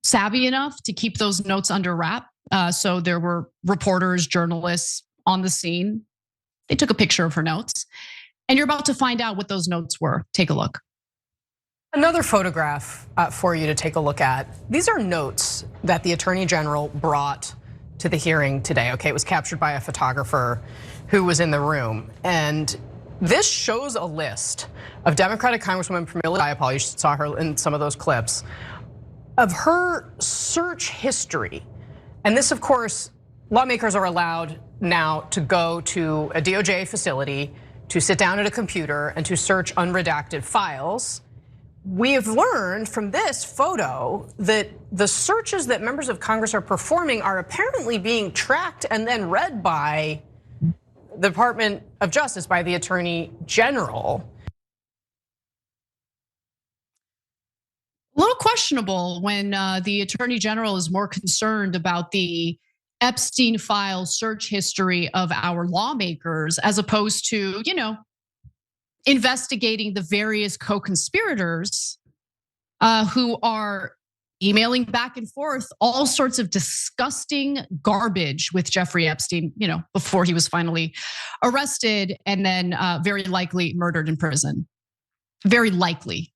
savvy enough to keep those notes under wrap. So there were reporters, journalists on the scene. They took a picture of her notes, and you're about to find out what those notes were. Take a look. Another photograph for you to take a look at. These are notes that the Attorney General brought to the hearing today. Okay, it was captured by a photographer who was in the room. And this shows a list of Democratic Congresswoman Pramila Jayapal, you saw her in some of those clips, of her search history. And this, of course, lawmakers are allowed now to go to a DOJ facility, to sit down at a computer and to search unredacted files. We have learned from this photo that the searches that members of Congress are performing are apparently being tracked and then read by the Department of Justice, by the Attorney General. A little questionable when the Attorney General is more concerned about the Epstein file search history of our lawmakers as opposed to, investigating the various co-conspirators who are emailing back and forth all sorts of disgusting garbage with Jeffrey Epstein, before he was finally arrested and then very likely murdered in prison. Very likely.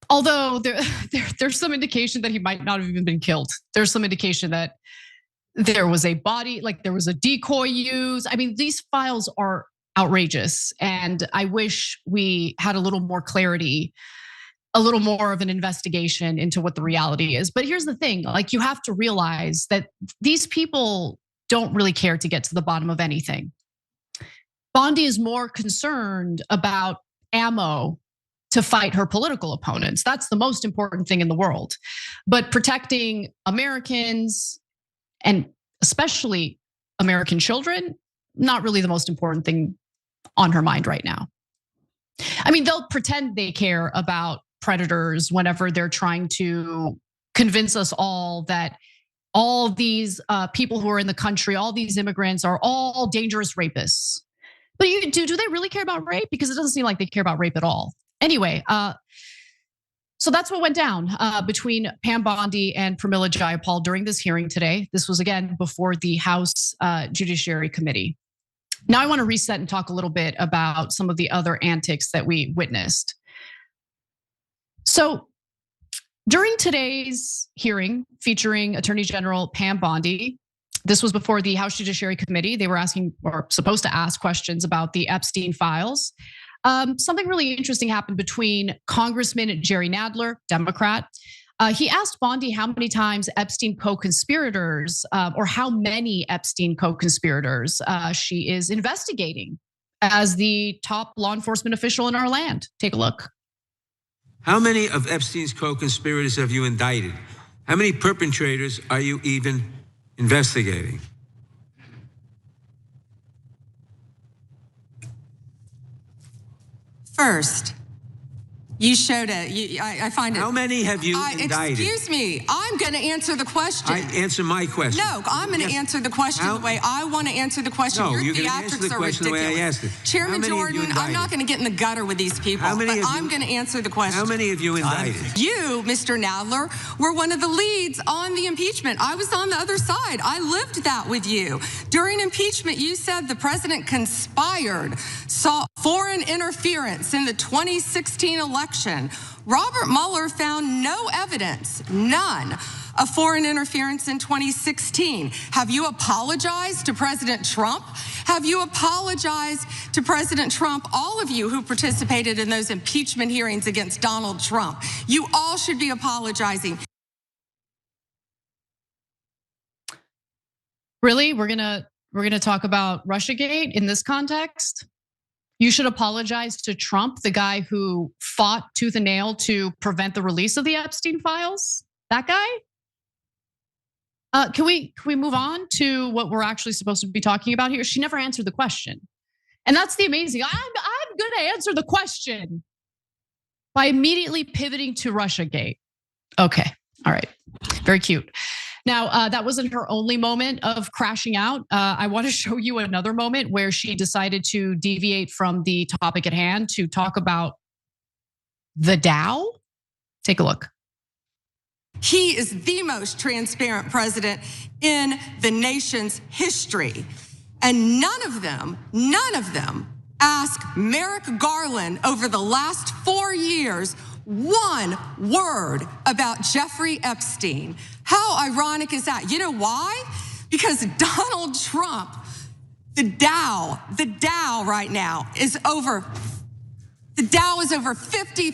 Although there's some indication that he might not have even been killed. There's some indication that there was a body, like there was a decoy used. I mean, these files are outrageous. And I wish we had a little more clarity, a little more of an investigation into what the reality is. But here's the thing, like you have to realize that these people don't really care to get to the bottom of anything. Bondi is more concerned about ammo to fight her political opponents. That's the most important thing in the world. But protecting Americans and especially American children, not really the most important thing on her mind right now. I mean, they'll pretend they care about predators whenever they're trying to convince us all that all these people who are in the country, all these immigrants are all dangerous rapists. But do they really care about rape? Because it doesn't seem like they care about rape at all. Anyway, so that's what went down between Pam Bondi and Pramila Jayapal during this hearing today. This was again before the House Judiciary Committee. Now I want to reset and talk a little bit about some of the other antics that we witnessed. So during today's hearing featuring Attorney General Pam Bondi, this was before the House Judiciary Committee. They were asking or supposed to ask questions about the Epstein files. Something really interesting happened between Congressman Jerry Nadler, Democrat. He asked Bondi how many times Epstein co-conspirators, or how many Epstein co-conspirators she is investigating as the top law enforcement official in our land. Take a look. How many of Epstein's co-conspirators have you indicted? How many perpetrators are you even investigating? First, you showed it. I find it. How many have you indicted? Excuse me. I'm going to answer the question. Answer my question. No, I'm going to answer the question the way I want to answer the question. No, Your you're going to answer the theatrics are question ridiculous. the way I asked it. Chairman Jordan, I'm not going to get in the gutter with these people, but I'm going to answer the question. How many have you indicted? You, Mr. Nadler, were one of the leads on the impeachment. I was on the other side. I lived that with you. During impeachment, you said the president conspired, saw foreign interference in the 2016 election. Robert Mueller found no evidence, none, of foreign interference in 2016. Have you apologized to President Trump? Have you apologized to President Trump, all of you who participated in those impeachment hearings against Donald Trump? You all should be apologizing. Really? We're gonna talk about Russiagate in this context? You should apologize to Trump, the guy who fought tooth and nail to prevent the release of the Epstein files? That guy? Can we move on to what we're actually supposed to be talking about here? She never answered the question. And that's the amazing. I'm going to answer the question by immediately pivoting to Russiagate. Okay, all right, very cute. Now, that wasn't her only moment of crashing out. I want to show you another moment where she decided to deviate from the topic at hand to talk about the Dow. Take a look. He is the most transparent president in the nation's history. And none of them ask Merrick Garland over the last 4 years one word about Jeffrey Epstein. How ironic is that? You know why? Because Donald Trump, the Dow right now is over. The Dow is over $50,000.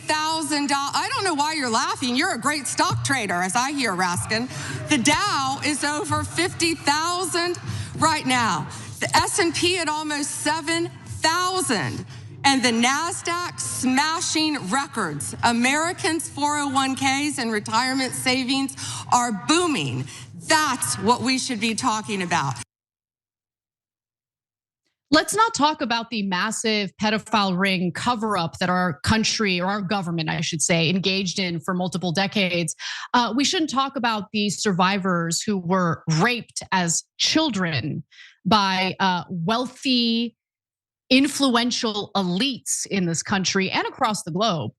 I don't know why you're laughing. You're a great stock trader, as I hear, Raskin. The Dow is over 50,000 right now. The S&P at almost 7,000. And the NASDAQ smashing records. Americans' 401ks and retirement savings are booming. That's what we should be talking about. Let's not talk about the massive pedophile ring cover-up that our country, or our government, I should say, engaged in for multiple decades. We shouldn't talk about the survivors who were raped as children by wealthy, influential elites in this country and across the globe.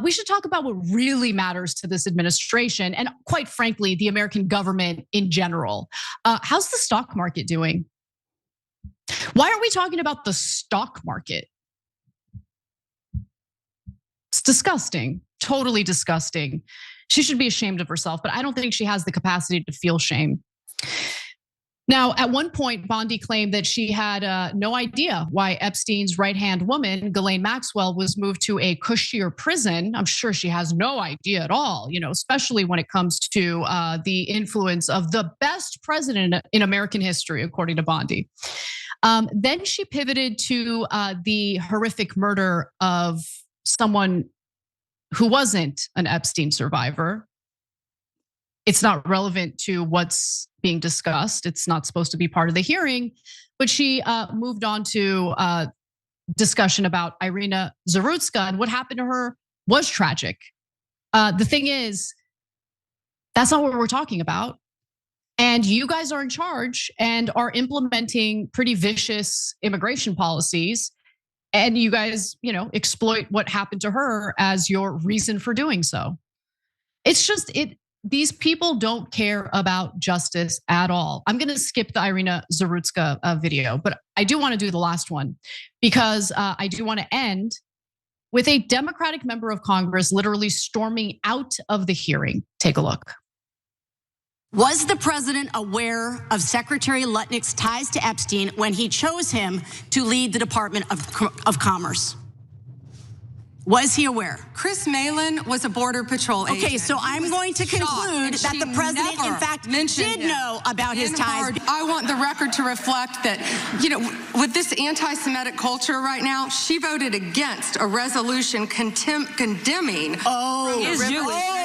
We should talk about what really matters to this administration and, quite frankly, the American government in general. How's the stock market doing? Why are we talking about the stock market? It's disgusting, totally disgusting. She should be ashamed of herself, but I don't think she has the capacity to feel shame. Now, at one point, Bondi claimed that she had no idea why Epstein's right-hand woman, Ghislaine Maxwell, was moved to a cushier prison. I'm sure she has no idea at all, especially when it comes to the influence of the best president in American history, according to Bondi. Then she pivoted to the horrific murder of someone who wasn't an Epstein survivor. It's not relevant to what's being discussed. It's not supposed to be part of the hearing, but she moved on to discussion about Irina Zarutska, and what happened to her was tragic. The thing is, that's not what we're talking about. And you guys are in charge and are implementing pretty vicious immigration policies. And you guys, exploit what happened to her as your reason for doing so. It's just, these people don't care about justice at all. I'm gonna skip the Irina Zarutska video, but I do wanna do the last one because I do wanna end with a Democratic member of Congress literally storming out of the hearing. Take a look. Was the president aware of Secretary Lutnick's ties to Epstein when he chose him to lead the Department of Commerce? Was he aware? Chris Malin was a Border Patrol agent. Okay, so I'm going to conclude that the president, in fact, did know about his ties. I want the record to reflect that, with this anti-Semitic culture right now, she voted against a resolution condemning. I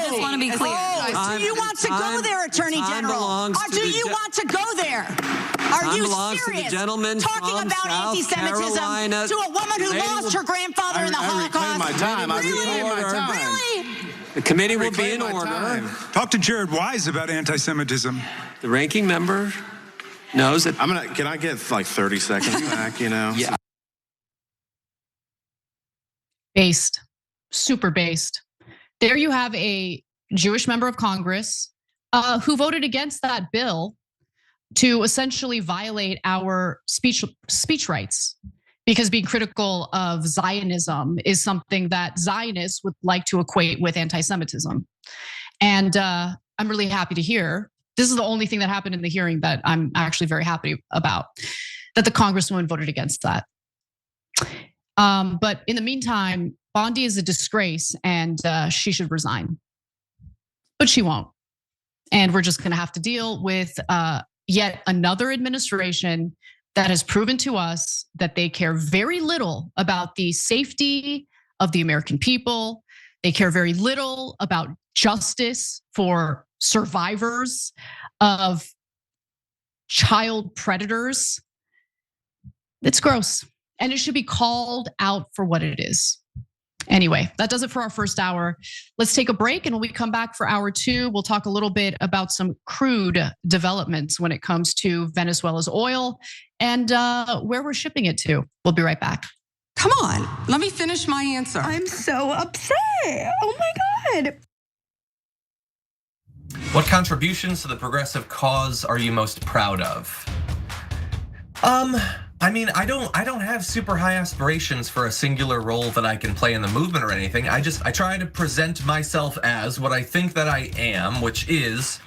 just want to be clear. Do you want to go there, Attorney General? Do you want to go there? Are you serious? Talking about anti-Semitism to a woman who lost her grandfather in the Holocaust? Really? The committee will be in order. Talk to Jared Wise about anti-Semitism. The ranking member knows that. Can I get like 30 seconds back, Yeah. Based, super based. There you have a Jewish member of Congress who voted against that bill to essentially violate our speech rights, because being critical of Zionism is something that Zionists would like to equate with anti-Semitism. And I'm really happy to hear, this is the only thing that happened in the hearing that I'm actually very happy about, that the Congresswoman voted against that. But in the meantime, Bondi is a disgrace and she should resign. But she won't. And we're just gonna have to deal with yet another administration that has proven to us that they care very little about the safety of the American people. They care very little about justice for survivors of child predators. It's gross. and it should be called out for what it is. Anyway, that does it for our first hour. Let's take a break, and when we come back for hour two, we'll talk a little bit about some crude developments when it comes to Venezuela's oil and where we're shipping it to. We'll be right back. Come on, let me finish my answer. I'm so upset. Oh my God. What contributions to the progressive cause are you most proud of? I mean, I don't have super high aspirations for a singular role that I can play in the movement or anything. I try to present myself as what I think that I am, which is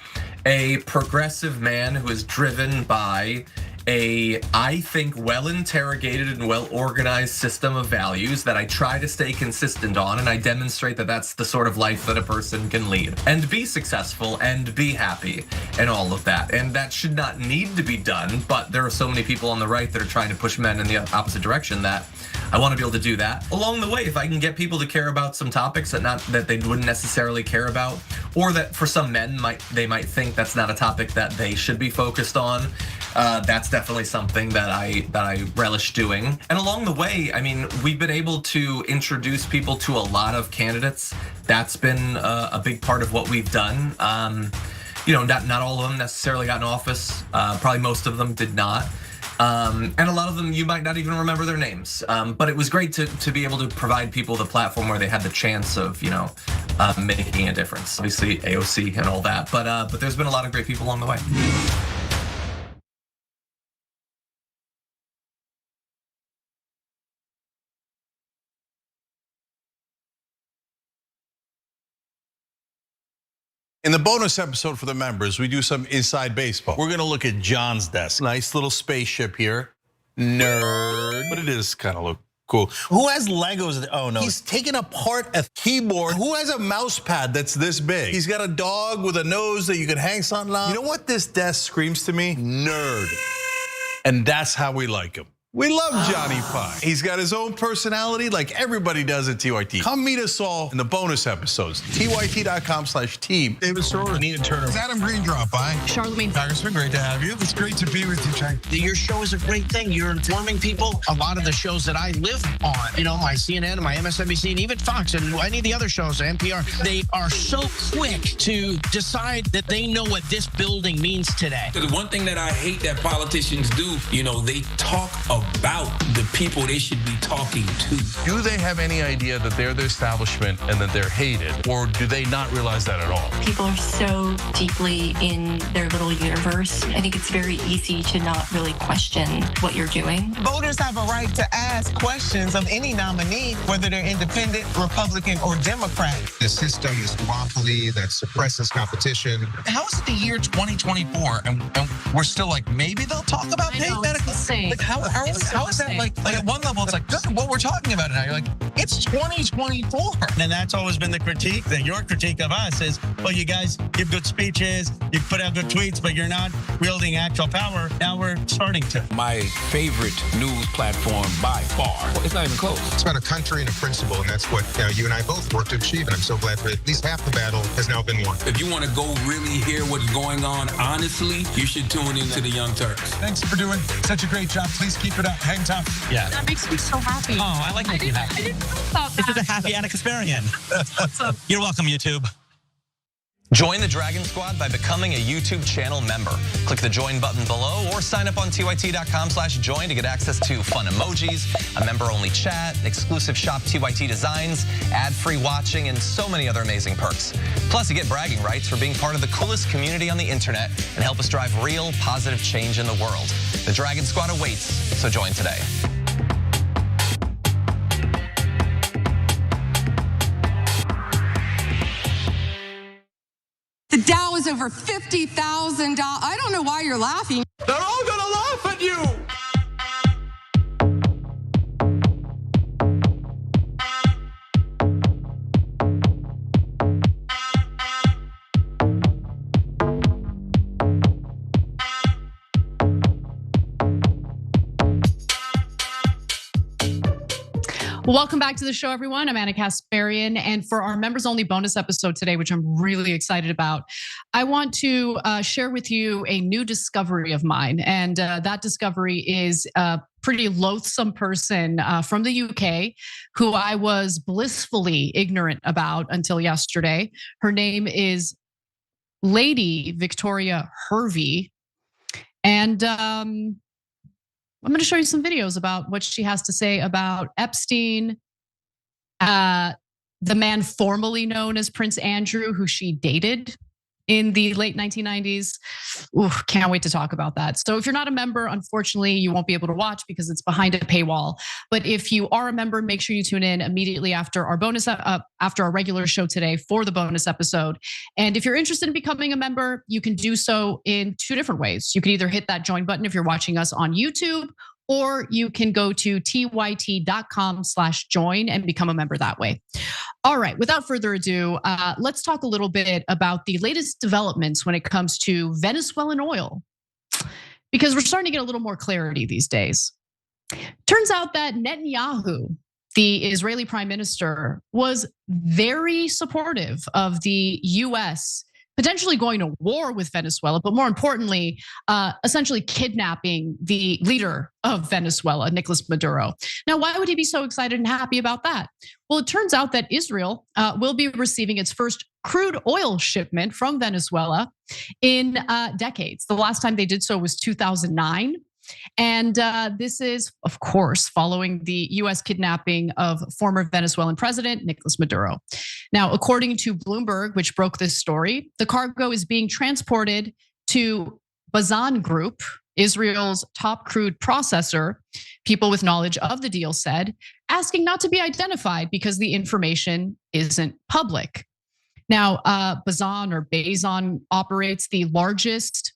a progressive man who is driven by a, I think, well-interrogated and well-organized system of values that I try to stay consistent on, and I demonstrate that that's the sort of life that a person can lead and be successful and be happy and all of that. And that should not need to be done, but there are so many people on the right that are trying to push men in the opposite direction that I want to be able to do that. Along the way, if I can get people to care about some topics that they wouldn't necessarily care about, or that for some men they might think that's not a topic that they should be focused on, that's definitely something that I relish doing. And along the way, I mean, we've been able to introduce people to a lot of candidates. That's been a big part of what we've done. Not all of them necessarily got in office. Probably most of them did not. And a lot of them you might not even remember their names. But it was great to be able to provide people the platform where they had the chance of, making a difference. Obviously AOC and all that, but there's been a lot of great people along the way. In the bonus episode for the members, we do some inside baseball. We're gonna look at John's desk. Nice little spaceship here. Nerd. But it is kind of look cool. Who has Legos? Oh no. He's taking apart a keyboard. Who has a mouse pad that's this big? He's got a dog with a nose that you can hang something on. You know what this desk screams to me? Nerd. And that's how we like him. We love Johnny Pie. He's got his own personality like everybody does at TYT. Come meet us all in the bonus episodes. TYT.com/team. David Sorrell, Nina Turner. Adam Green drop by. Charlemagne. Congressman, great to have you. It's great to be with you, Jack. Your show is a great thing. You're informing people. A lot of the shows that I live on, my CNN, my MSNBC, and even Fox, and any of the other shows, NPR, they are so quick to decide that they know what this building means today. The one thing that I hate that politicians do, they talk about the people they should be talking to. Do they have any idea that they're the establishment and that they're hated, or do they not realize that at all? People are so deeply in their little universe. I think it's very easy to not really question what you're doing. Voters have a right to ask questions of any nominee, whether they're independent, Republican, or Democrat. The system is duopoly that suppresses competition. How is it the year 2024 and we're still like, maybe they'll talk about paid medical? Like how is that like at one level it's like, this is what we're talking about now. You're like, it's 2024. And that's always been the critique, that your critique of us is, well, you guys give good speeches, you put out good tweets, but you're not wielding actual power. Now we're starting to. My favorite news platform by far. It's not even close. It's about a country and a principle, and that's what you and I both work to achieve. And I'm so glad that at least half the battle has now been won. If you want to go really hear what's going on honestly, you should tune into the Young Turks. Thanks for doing such a great job. Please keep it up. Hang tough. Yeah. That makes me so happy. Oh, I like making you happy. I didn't know about that. This is a happy Anna Kasparian. What's up? You're welcome, YouTube. Join the Dragon Squad by becoming a YouTube channel member. Click the join button below or sign up on tyt.com/join to get access to fun emojis, a member-only chat, exclusive shop TYT designs, ad-free watching, and so many other amazing perks. Plus, you get bragging rights for being part of the coolest community on the internet and help us drive real positive change in the world. The Dragon Squad awaits, so join today. The Dow is over $50,000. I don't know why you're laughing. They're all gonna laugh at you. Welcome back to the show, everyone. I'm Anna Kasparian, and for our members-only bonus episode today, which I'm really excited about, I want to share with you a new discovery of mine, and that discovery is pretty loathsome person from the UK who I was blissfully ignorant about until yesterday. Her name is Lady Victoria Hervey. And I'm going to show you some videos about what she has to say about Epstein, the man formerly known as Prince Andrew, who she dated in the late 1990s. Ooh, can't wait to talk about that. So if you're not a member, unfortunately, you won't be able to watch because it's behind a paywall. But if you are a member, make sure you tune in immediately after our after our regular show today for the bonus episode. And if you're interested in becoming a member, you can do so in two different ways. You can either hit that join button if you're watching us on YouTube, or you can go to tyt.com/join and become a member that way. All right, without further ado, let's talk a little bit about the latest developments when it comes to Venezuelan oil, because we're starting to get a little more clarity these days. Turns out that Netanyahu, the Israeli prime minister, was very supportive of the US potentially going to war with Venezuela, but more importantly, essentially kidnapping the leader of Venezuela, Nicolas Maduro. Now, why would he be so excited and happy about that? Well, it turns out that Israel will be receiving its first crude oil shipment from Venezuela in decades. The last time they did so was 2009. And this is, of course, following the US kidnapping of former Venezuelan president Nicolas Maduro. Now, according to Bloomberg, which broke this story, the cargo is being transported to Bazan Group, Israel's top crude processor. People with knowledge of the deal said, asking not to be identified because the information isn't public. Now, Bazan operates the largest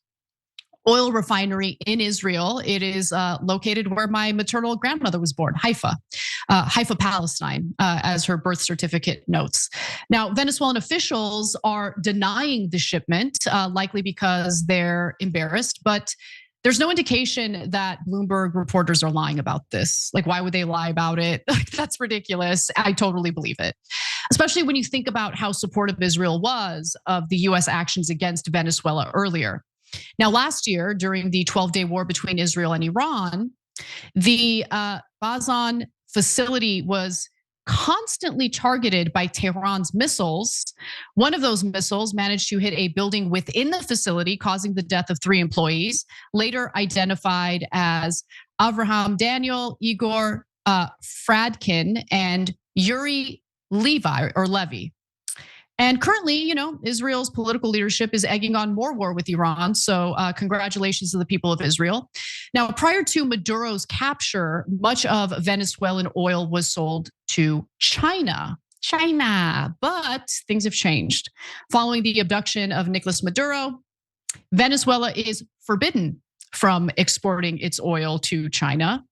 oil refinery in Israel. It is located where my maternal grandmother was born, Haifa, Palestine, as her birth certificate notes. Now, Venezuelan officials are denying the shipment, likely because they're embarrassed, but there's no indication that Bloomberg reporters are lying about this. Like, why would they lie about it? That's ridiculous. I totally believe it, especially when you think about how supportive Israel was of the US actions against Venezuela earlier. Now, last year, during the 12-day war between Israel and Iran, the Bazan facility was constantly targeted by Tehran's missiles. One of those missiles managed to hit a building within the facility, causing the death of 3 employees, later identified as Avraham Daniel, Igor Fradkin, and Yuri Levy. And currently, Israel's political leadership is egging on more war with Iran. So congratulations to the people of Israel. Now, prior to Maduro's capture, much of Venezuelan oil was sold to China. But things have changed. Following the abduction of Nicolas Maduro, Venezuela is forbidden from exporting its oil to China.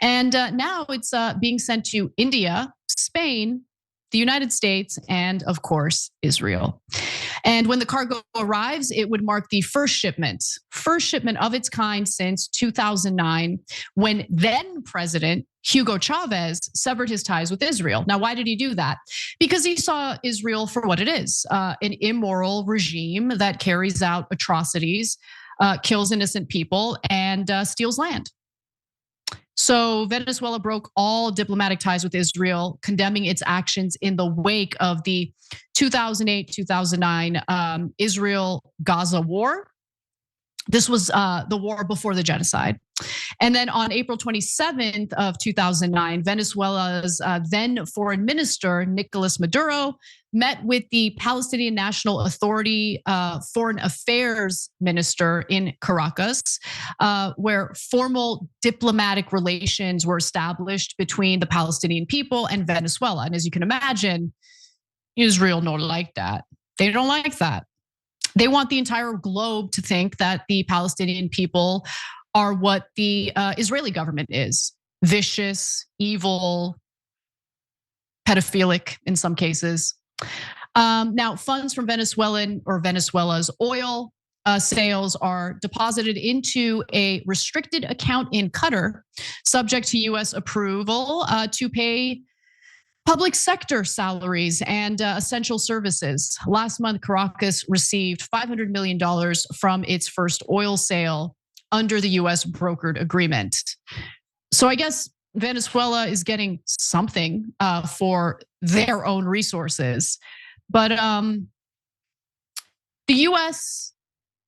And now it's being sent to India, Spain, the United States, and of course, Israel. And when the cargo arrives, it would mark the first shipment of its kind since 2009, when then President Hugo Chavez severed his ties with Israel. Now, why did he do that? Because he saw Israel for what it is, an immoral regime that carries out atrocities, kills innocent people, and steals land. So Venezuela broke all diplomatic ties with Israel, condemning its actions in the wake of the 2008-2009 Israel-Gaza war. This was the war before the genocide. And then on April 27th of 2009, Venezuela's then foreign minister, Nicolas Maduro, met with the Palestinian National Authority foreign affairs minister in Caracas, where formal diplomatic relations were established between the Palestinian people and Venezuela. And as you can imagine, Israel don't like that. They don't like that. They want the entire globe to think that the Palestinian people are what the Israeli government is: vicious, evil, pedophilic in some cases. Now, funds from Venezuela's oil sales are deposited into a restricted account in Qatar, subject to US approval to pay public sector salaries and essential services. Last month, Caracas received $500 million from its first oil sale under the US brokered agreement. So I guess Venezuela is getting something for their own resources. But the US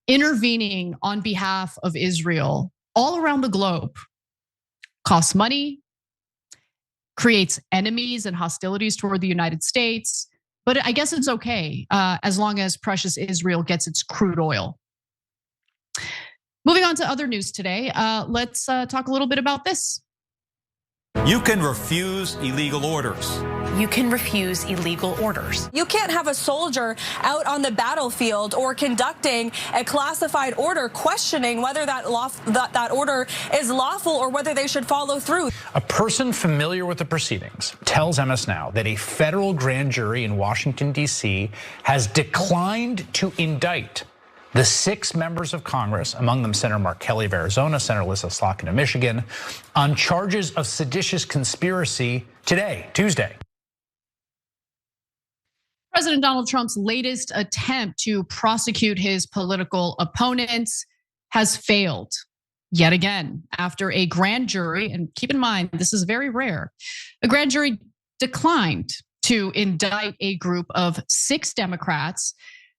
intervening on behalf of Israel all around the globe costs money, creates enemies and hostilities toward the United States. But I guess it's okay as long as precious Israel gets its crude oil. Moving on to other news today, let's talk a little bit about this. You can refuse illegal orders. You can refuse illegal orders. You can't have a soldier out on the battlefield or conducting a classified order questioning whether that order is lawful or whether they should follow through. A person familiar with the proceedings tells MS Now that a federal grand jury in Washington, D.C. has declined to indict the 6 members of Congress, among them Senator Mark Kelly of Arizona, Senator Lisa Slotkin of Michigan, on charges of seditious conspiracy today, Tuesday. President Donald Trump's latest attempt to prosecute his political opponents has failed yet again after a grand jury, and keep in mind, this is very rare, a grand jury declined to indict a group of 6 Democrats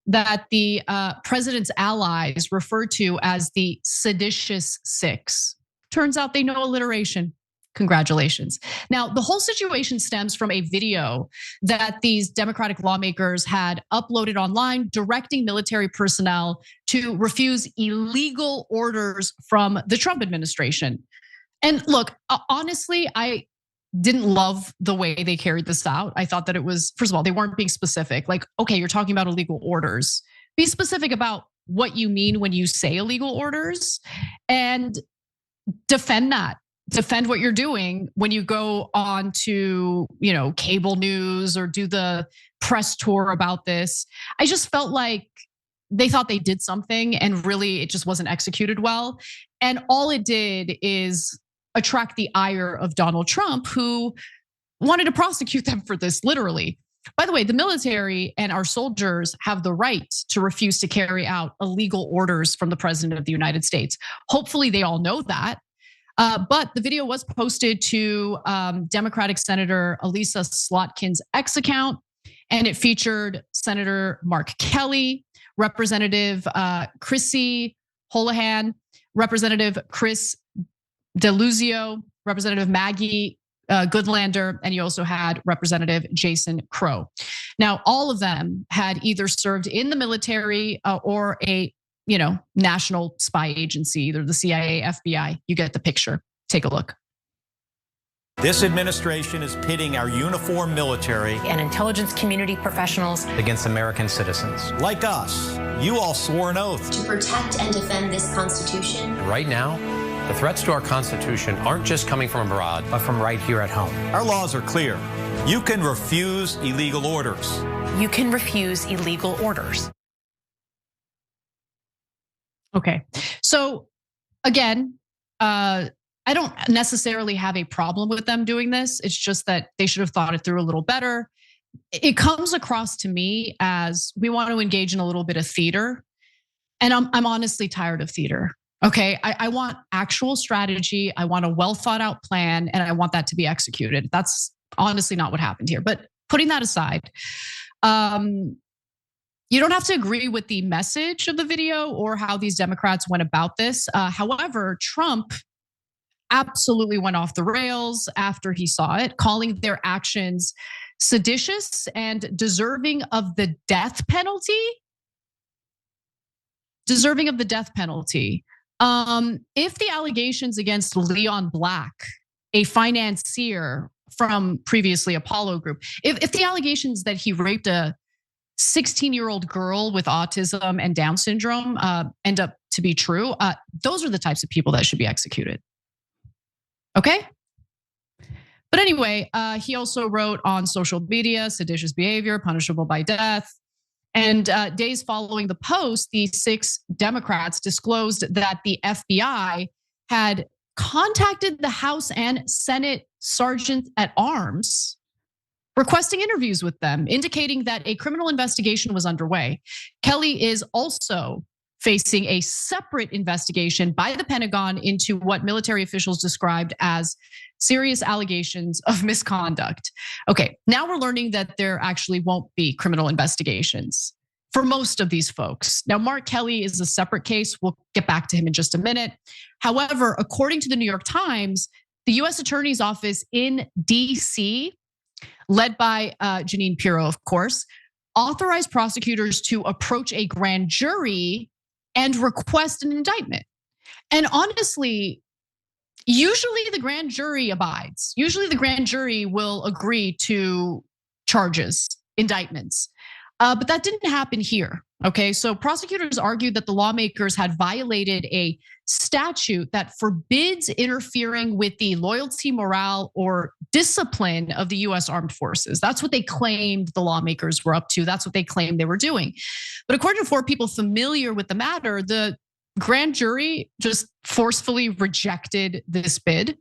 that the president's allies refer to as the seditious 6. Turns out they know alliteration. Congratulations. Now, the whole situation stems from a video that these Democratic lawmakers had uploaded online directing military personnel to refuse illegal orders from the Trump administration. And look, honestly, I didn't love the way they carried this out. I thought that it was, first of all, they weren't being specific. Like, okay, you're talking about illegal orders. Be specific about what you mean when you say illegal orders and defend that. Defend what you're doing when you go on to, cable news or do the press tour about this. I just felt like they thought they did something and really it just wasn't executed well. And all it did is attract the ire of Donald Trump, who wanted to prosecute them for this, literally. By the way, the military and our soldiers have the right to refuse to carry out illegal orders from the president of the United States. Hopefully they all know that. But the video was posted to Democratic Senator Elisa Slotkin's X account, and it featured Senator Mark Kelly, Representative Chrissy Holohan, Representative Chris DeLuzio, Representative Maggie Goodlander, and you also had Representative Jason Crow. Now, all of them had either served in the military or a national spy agency, either the CIA, FBI. You get the picture. Take a look. This administration is pitting our uniformed military and intelligence community professionals against American citizens. Like us, you all swore an oath to protect and defend this Constitution. Right now, the threats to our Constitution aren't just coming from abroad, but from right here at home. Our laws are clear. You can refuse illegal orders. You can refuse illegal orders. Okay, so again, I don't necessarily have a problem with them doing this. It's just that they should have thought it through a little better. It comes across to me as we want to engage in a little bit of theater, and I'm honestly tired of theater. Okay, I want actual strategy. I want a well thought out plan, and I want that to be executed. That's honestly not what happened here. But putting that aside, you don't have to agree with the message of the video or how these Democrats went about this. However, Trump absolutely went off the rails after he saw it, calling their actions seditious and deserving of the death penalty. Deserving of the death penalty. If the allegations against Leon Black, a financier from previously Apollo Group, if the allegations that he raped a 16-year-old girl with autism and Down syndrome end up to be true, those are the types of people that should be executed. Okay? But anyway, he also wrote on social media, seditious behavior, punishable by death. And days following the post, the 6 Democrats disclosed that the FBI had contacted the House and Senate sergeant at arms, requesting interviews with them, indicating that a criminal investigation was underway. Kelly is also facing a separate investigation by the Pentagon into what military officials described as serious allegations of misconduct. Okay, now we're learning that there actually won't be criminal investigations for most of these folks. Now, Mark Kelly is a separate case. We'll get back to him in just a minute. However, according to the New York Times, the US Attorney's Office in DC, led by Jeanine Pirro, of course, authorized prosecutors to approach a grand jury and request an indictment. And honestly, usually the grand jury abides. Usually the grand jury will agree to charges, indictments. But that didn't happen here, okay? So prosecutors argued that the lawmakers had violated a statute that forbids interfering with the loyalty, morale, or discipline of the US Armed Forces. That's what they claimed the lawmakers were up to. That's what they claimed they were doing. But according to 4 people familiar with the matter, the grand jury just forcefully rejected this bid.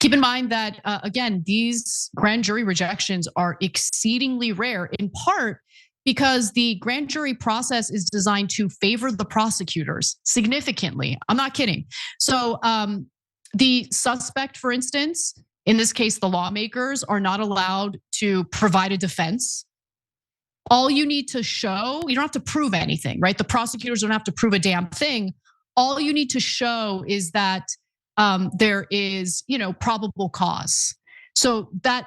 Keep in mind that, again, these grand jury rejections are exceedingly rare, in part because the grand jury process is designed to favor the prosecutors significantly. I'm not kidding. So the suspect, for instance, in this case, the lawmakers are not allowed to provide a defense. All you need to show, you don't have to prove anything, right? The prosecutors don't have to prove a damn thing. All you need to show is that there is, probable cause. So that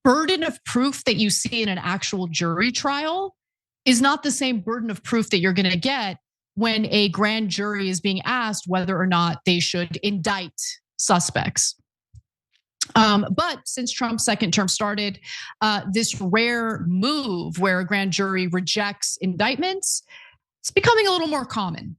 burden of proof that you see in an actual jury trial is not the same burden of proof that you're going to get when a grand jury is being asked whether or not they should indict suspects. But since Trump's second term started, this rare move where a grand jury rejects indictments, it's becoming a little more common.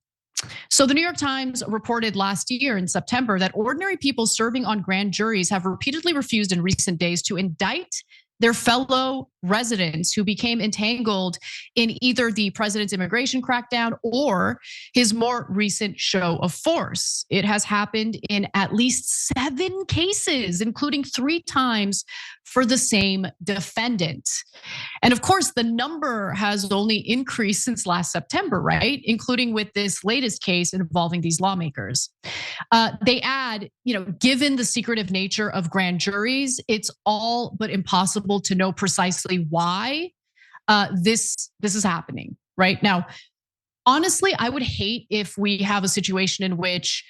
So the New York Times reported last year in September that ordinary people serving on grand juries have repeatedly refused in recent days to indict their fellow residents who became entangled in either the president's immigration crackdown or his more recent show of force. It has happened in at least 7 cases, including 3 times for the same defendant. And of course, the number has only increased since last September, right? Including with this latest case involving these lawmakers. They add, given the secretive nature of grand juries, it's all but impossible to know precisely why this is happening, right? Now, honestly, I would hate if we have a situation in which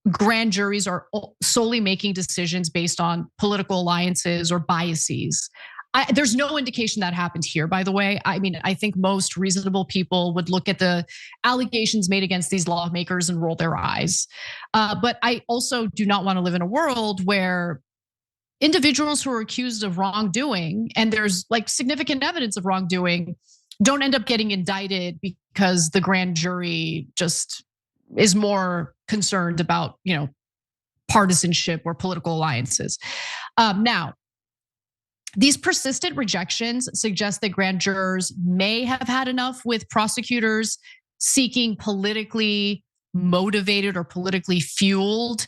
grand juries are solely making decisions based on political alliances or biases. There's no indication that happened here, by the way. I mean, I think most reasonable people would look at the allegations made against these lawmakers and roll their eyes. But I also do not want to live in a world where individuals who are accused of wrongdoing, and there's significant evidence of wrongdoing, don't end up getting indicted because the grand jury just is more concerned about, partisanship or political alliances. Now, these persistent rejections suggest that grand jurors may have had enough with prosecutors seeking politically motivated or politically fueled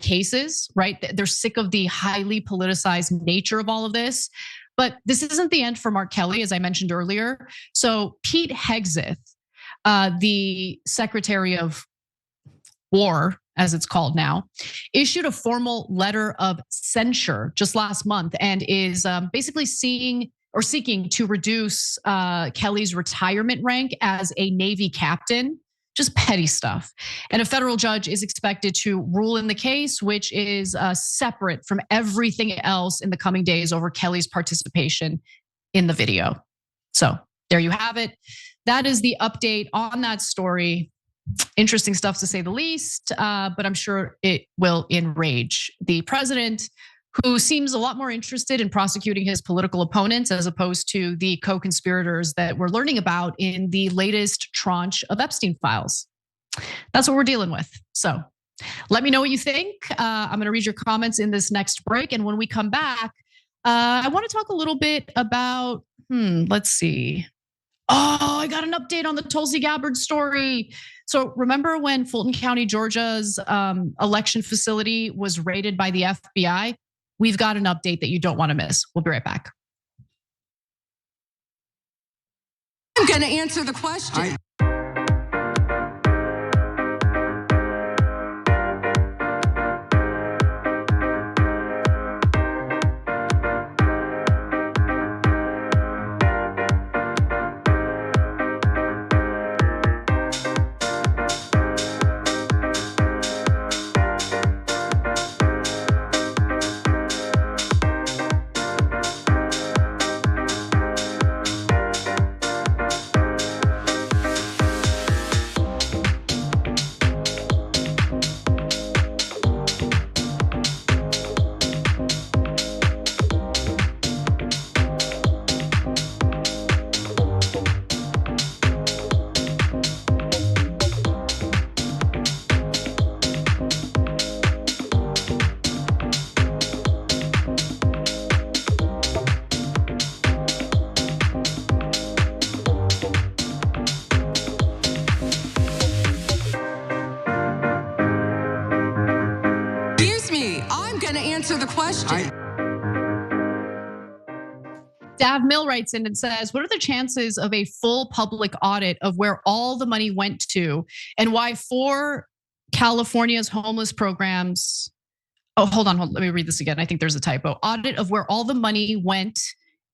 cases, right? They're sick of the highly politicized nature of all of this. But this isn't the end for Mark Kelly, as I mentioned earlier. So Pete Hegseth, the Secretary of War, as it's called now, issued a formal letter of censure just last month and is basically seeking to reduce Kelly's retirement rank as a Navy captain. Just petty stuff. And a federal judge is expected to rule in the case, which is separate from everything else in the coming days over Kelly's participation in the video. So there you have it. That is the update on that story. Interesting stuff to say the least, but I'm sure it will enrage the president, who seems a lot more interested in prosecuting his political opponents as opposed to the co-conspirators that we're learning about in the latest tranche of Epstein files. That's what we're dealing with. So let me know what you think. I'm gonna read your comments in this next break. And when we come back, I wanna talk a little bit about, let's see. Oh, I got an update on the Tulsi Gabbard story. So remember when Fulton County, Georgia's election facility was raided by the FBI? We've got an update that you don't want to miss. We'll be right back. I'm going to answer the question. question. Dav Mill writes in and says, what are the chances of a full public audit of where all the money went to and why 4 California's homeless programs, hold on, let me read this again. I think there's a typo. Audit of where all the money went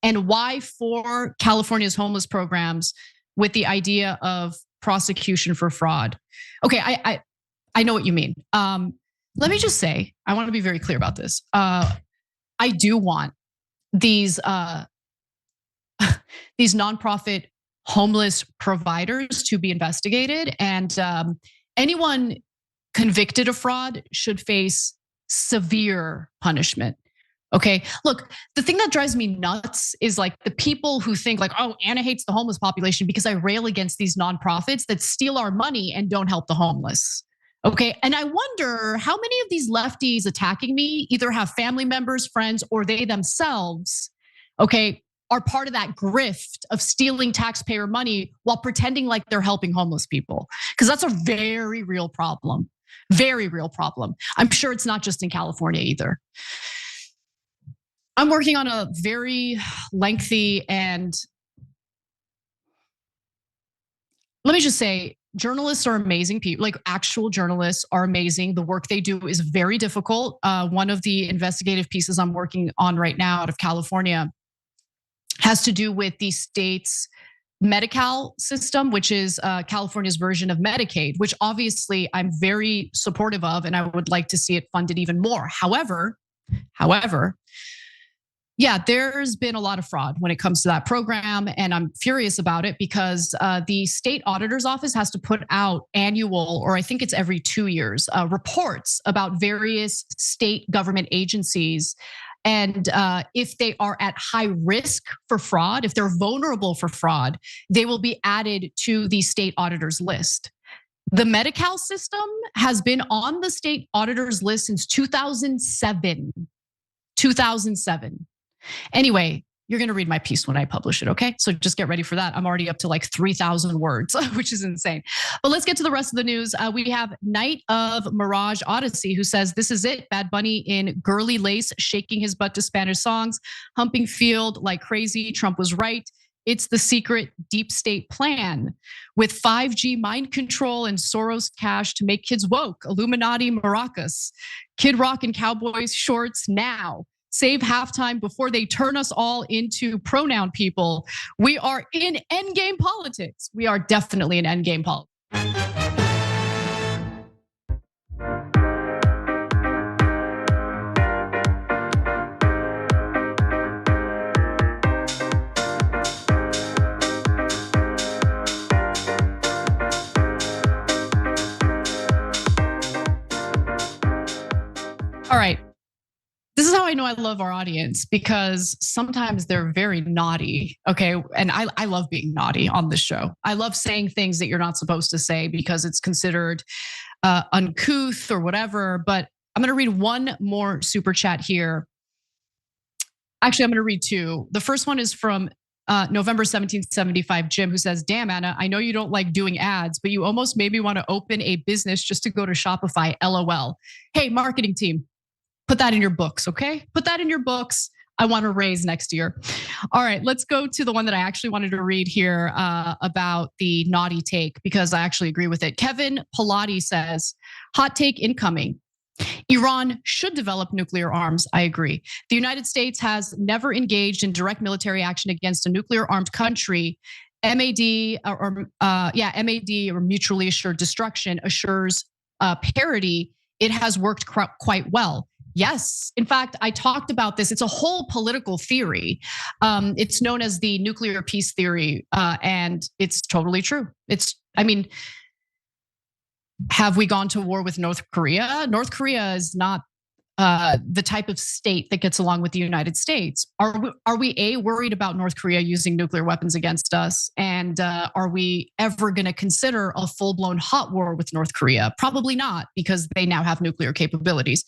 and why 4 California's homeless programs with the idea of prosecution for fraud. Okay, I know what you mean. Let me just say, I want to be very clear about this. I do want these nonprofit homeless providers to be investigated, and anyone convicted of fraud should face severe punishment. Okay, look, the thing that drives me nuts is like the people who think like, oh, Anna hates the homeless population because I rail against these nonprofits that steal our money and don't help the homeless. Okay, and I wonder how many of these lefties attacking me either have family members, friends, or they themselves, okay, are part of that grift of stealing taxpayer money while pretending like they're helping homeless people. Because that's a very real problem, very real problem. I'm sure it's not just in California either. I'm working on a very lengthy and let me just say, journalists are amazing people, like actual journalists are amazing. The work they do is very difficult. One of the investigative pieces I'm working on right now out of California has to do with the state's Medi-Cal system, which is California's version of Medicaid, which obviously I'm very supportive of, and I would like to see it funded even more. However, yeah, there's been a lot of fraud when it comes to that program, and I'm furious about it because the state auditor's office has to put out annual, or I think it's every 2 years, reports about various state government agencies. And if they are at high risk for fraud, if they're vulnerable for fraud, they will be added to the state auditor's list. The Medi-Cal system has been on the state auditor's list since 2007. 2007. Anyway, you're gonna read my piece when I publish it, okay? So just get ready for that. I'm already up to like 3,000 words, which is insane. But let's get to the rest of the news. We have Night of Mirage Odyssey who says, this is it. Bad Bunny in girly lace, shaking his butt to Spanish songs, humping field like crazy. Trump was right. It's the secret deep state plan with 5G mind control and Soros cash to make kids woke. Illuminati maracas. Kid Rock and Cowboys shorts now. Save halftime before they turn us all into pronoun people. We are in endgame politics. We are definitely in endgame politics. All right. This is how I know I love our audience, because sometimes they're very naughty, okay? And I love being naughty on this show. I love saying things that you're not supposed to say because it's considered uncouth or whatever. But I'm gonna read one more super chat here. Actually, I'm gonna read 2. The first one is from November 1775, Jim, who says, damn, Anna, I know you don't like doing ads, but you almost made me want to open a business just to go to Shopify, LOL. Hey, marketing team. Put that in your books, okay? Put that in your books. I want to raise next year. All right, let's go to the one that I actually wanted to read here about the naughty take, because I actually agree with it. Kevin Pilati says, hot take incoming. Iran should develop nuclear arms. I agree. The United States has never engaged in direct military action against a nuclear armed country. MAD or mutually assured destruction assures parity. It has worked quite well. Yes, in fact, I talked about this. It's a whole political theory. It's known as the nuclear peace theory, and it's totally true. Have we gone to war with North Korea? North Korea is not the type of state that gets along with the United States. Are we worried about North Korea using nuclear weapons against us? And are we ever gonna consider a full-blown hot war with North Korea? Probably not, because they now have nuclear capabilities.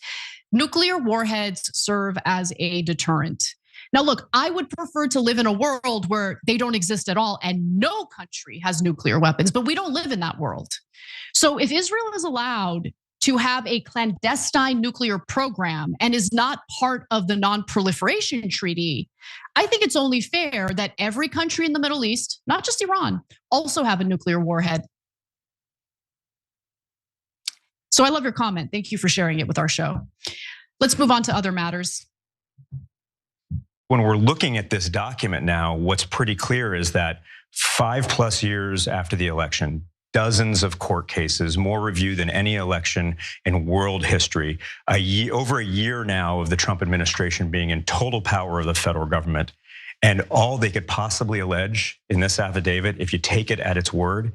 Nuclear warheads serve as a deterrent. Now, look, I would prefer to live in a world where they don't exist at all and no country has nuclear weapons, but we don't live in that world. So if Israel is allowed to have a clandestine nuclear program and is not part of the non-proliferation treaty, I think it's only fair that every country in the Middle East, not just Iran, also have a nuclear warhead. So I love your comment. Thank you for sharing it with our show. Let's move on to other matters. When we're looking at this document now, what's pretty clear is that 5+ years after the election, dozens of court cases, more review than any election in world history. Over a year now of the Trump administration being in total power of the federal government. And all they could possibly allege in this affidavit, if you take it at its word,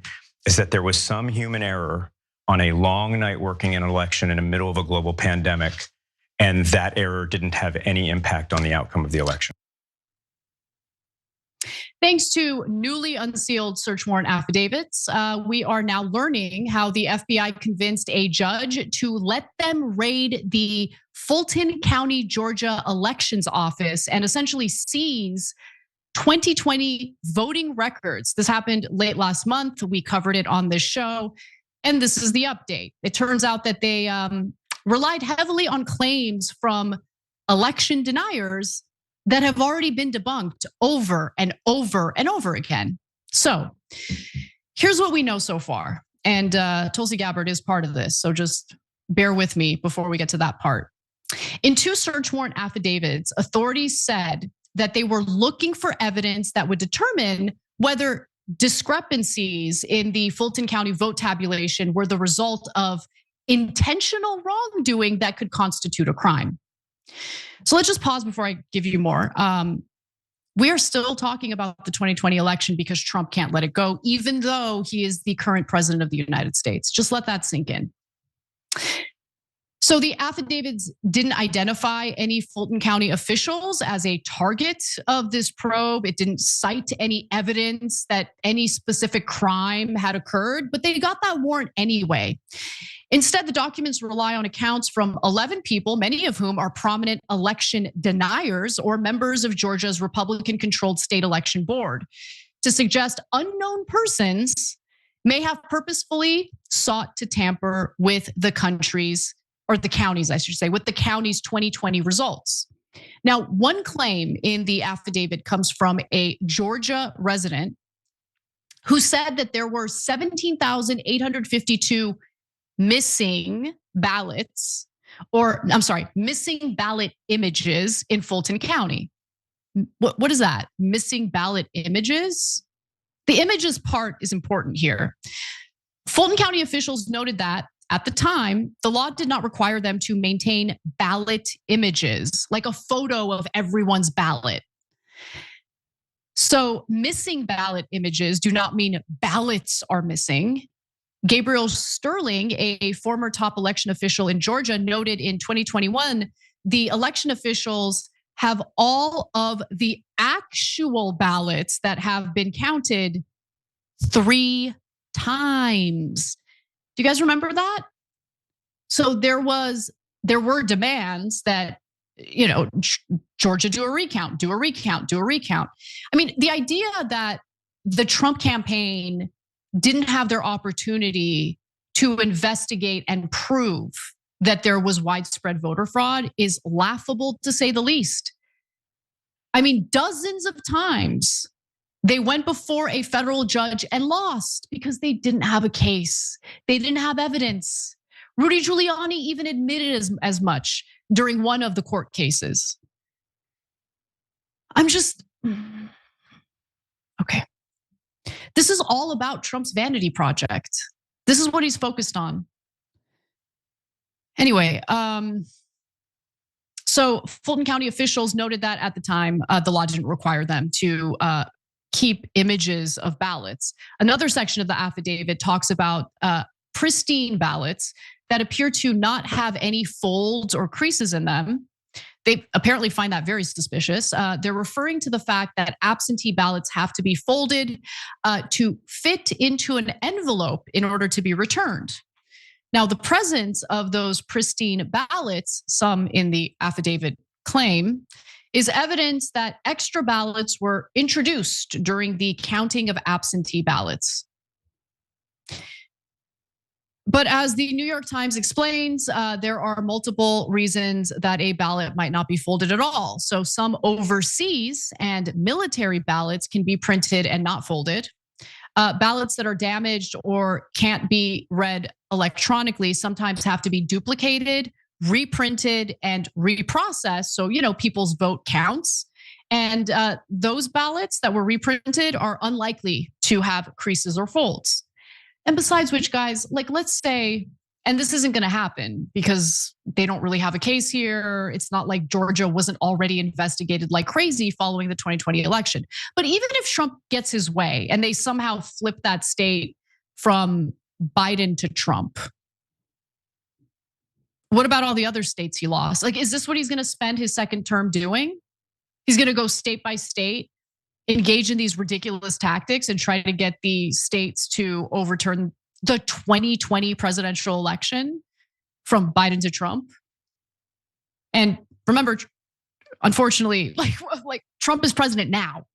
is that there was some human error on a long night working an election in the middle of a global pandemic. And that error didn't have any impact on the outcome of the election. Thanks to newly unsealed search warrant affidavits, we are now learning how the FBI convinced a judge to let them raid the Fulton County, Georgia elections office and essentially seize 2020 voting records. This happened late last month. We covered it on this show. And this is the update. It turns out that they relied heavily on claims from election deniers that have already been debunked over and over and over again. So here's what we know so far. And Tulsi Gabbard is part of this, so just bear with me before we get to that part. In 2 search warrant affidavits, authorities said that they were looking for evidence that would determine whether discrepancies in the Fulton County vote tabulation were the result of intentional wrongdoing that could constitute a crime. So let's just pause before I give you more. We are still talking about the 2020 election because Trump can't let it go, even though he is the current president of the United States. Just let that sink in. So the affidavits didn't identify any Fulton County officials as a target of this probe. It didn't cite any evidence that any specific crime had occurred, but they got that warrant anyway. Instead, the documents rely on accounts from 11 people, many of whom are prominent election deniers or members of Georgia's Republican-controlled state election board, to suggest unknown persons may have purposefully sought to tamper with the country's, or the counties, I should say, with the county's 2020 results. Now, one claim in the affidavit comes from a Georgia resident who said that there were 17,852 missing ballots, or I'm sorry, missing ballot images in Fulton County. What is that? Missing ballot images? The images part is important here. Fulton County officials noted that at the time, the law did not require them to maintain ballot images, like a photo of everyone's ballot. So missing ballot images do not mean ballots are missing. Gabriel Sterling, a former top election official in Georgia, noted in 2021, the election officials have all of the actual ballots that have been counted 3 times. Do you guys remember that? So there were demands that, Georgia do a recount, do a recount, do a recount. I mean, the idea that the Trump campaign didn't have their opportunity to investigate and prove that there was widespread voter fraud is laughable, to say the least. I mean, dozens of times they went before a federal judge and lost because they didn't have a case. They didn't have evidence. Rudy Giuliani even admitted as much during one of the court cases. Okay. This is all about Trump's vanity project. This is what he's focused on. Anyway, so Fulton County officials noted that at the time, the law didn't require them to keep images of ballots. Another section of the affidavit talks about pristine ballots that appear to not have any folds or creases in them. They apparently find that very suspicious. They're referring to the fact that absentee ballots have to be folded to fit into an envelope in order to be returned. Now, the presence of those pristine ballots, some in the affidavit claim, is evidence that extra ballots were introduced during the counting of absentee ballots. But as the New York Times explains, there are multiple reasons that a ballot might not be folded at all. So some overseas and military ballots can be printed and not folded. Ballots that are damaged or can't be read electronically sometimes have to be duplicated, reprinted, and reprocessed. So, people's vote counts. And those ballots that were reprinted are unlikely to have creases or folds. And besides which, guys, let's say, and this isn't going to happen because they don't really have a case here. It's not like Georgia wasn't already investigated like crazy following the 2020 election. But even if Trump gets his way and they somehow flip that state from Biden to Trump, what about all the other states he lost? Is this what he's going to spend his second term doing? He's going to go state by state, engage in these ridiculous tactics and try to get the states to overturn the 2020 presidential election from Biden to Trump. And remember, unfortunately, like Trump is president now.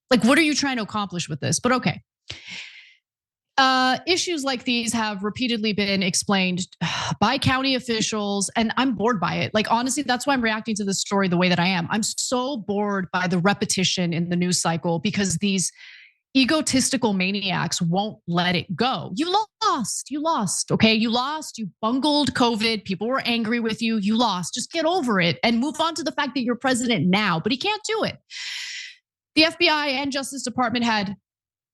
What are you trying to accomplish with this? But okay. Issues like these have repeatedly been explained by county officials, and I'm bored by it. Honestly, that's why I'm reacting to this story the way that I am. I'm so bored by the repetition in the news cycle because these egotistical maniacs won't let it go. You lost, okay? You lost, you bungled COVID. People were angry with you. You lost. Just get over it and move on to the fact that you're president now, but he can't do it. The FBI and Justice Department had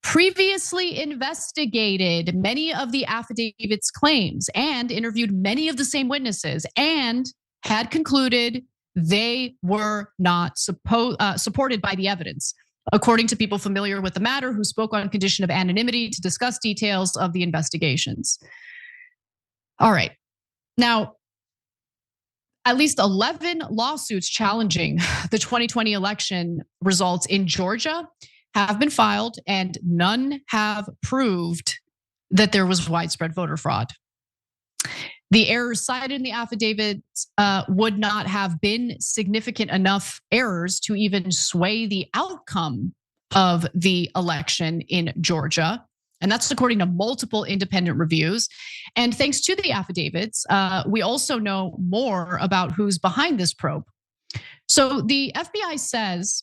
previously investigated many of the affidavits' claims and interviewed many of the same witnesses and had concluded they were not supported by the evidence, according to people familiar with the matter who spoke on condition of anonymity to discuss details of the investigations. All right. Now, at least 11 lawsuits challenging the 2020 election results in Georgia have been filed, and none have proved that there was widespread voter fraud. The errors cited in the affidavits would not have been significant enough errors to even sway the outcome of the election in Georgia. And that's according to multiple independent reviews. And thanks to the affidavits, we also know more about who's behind this probe. So the FBI says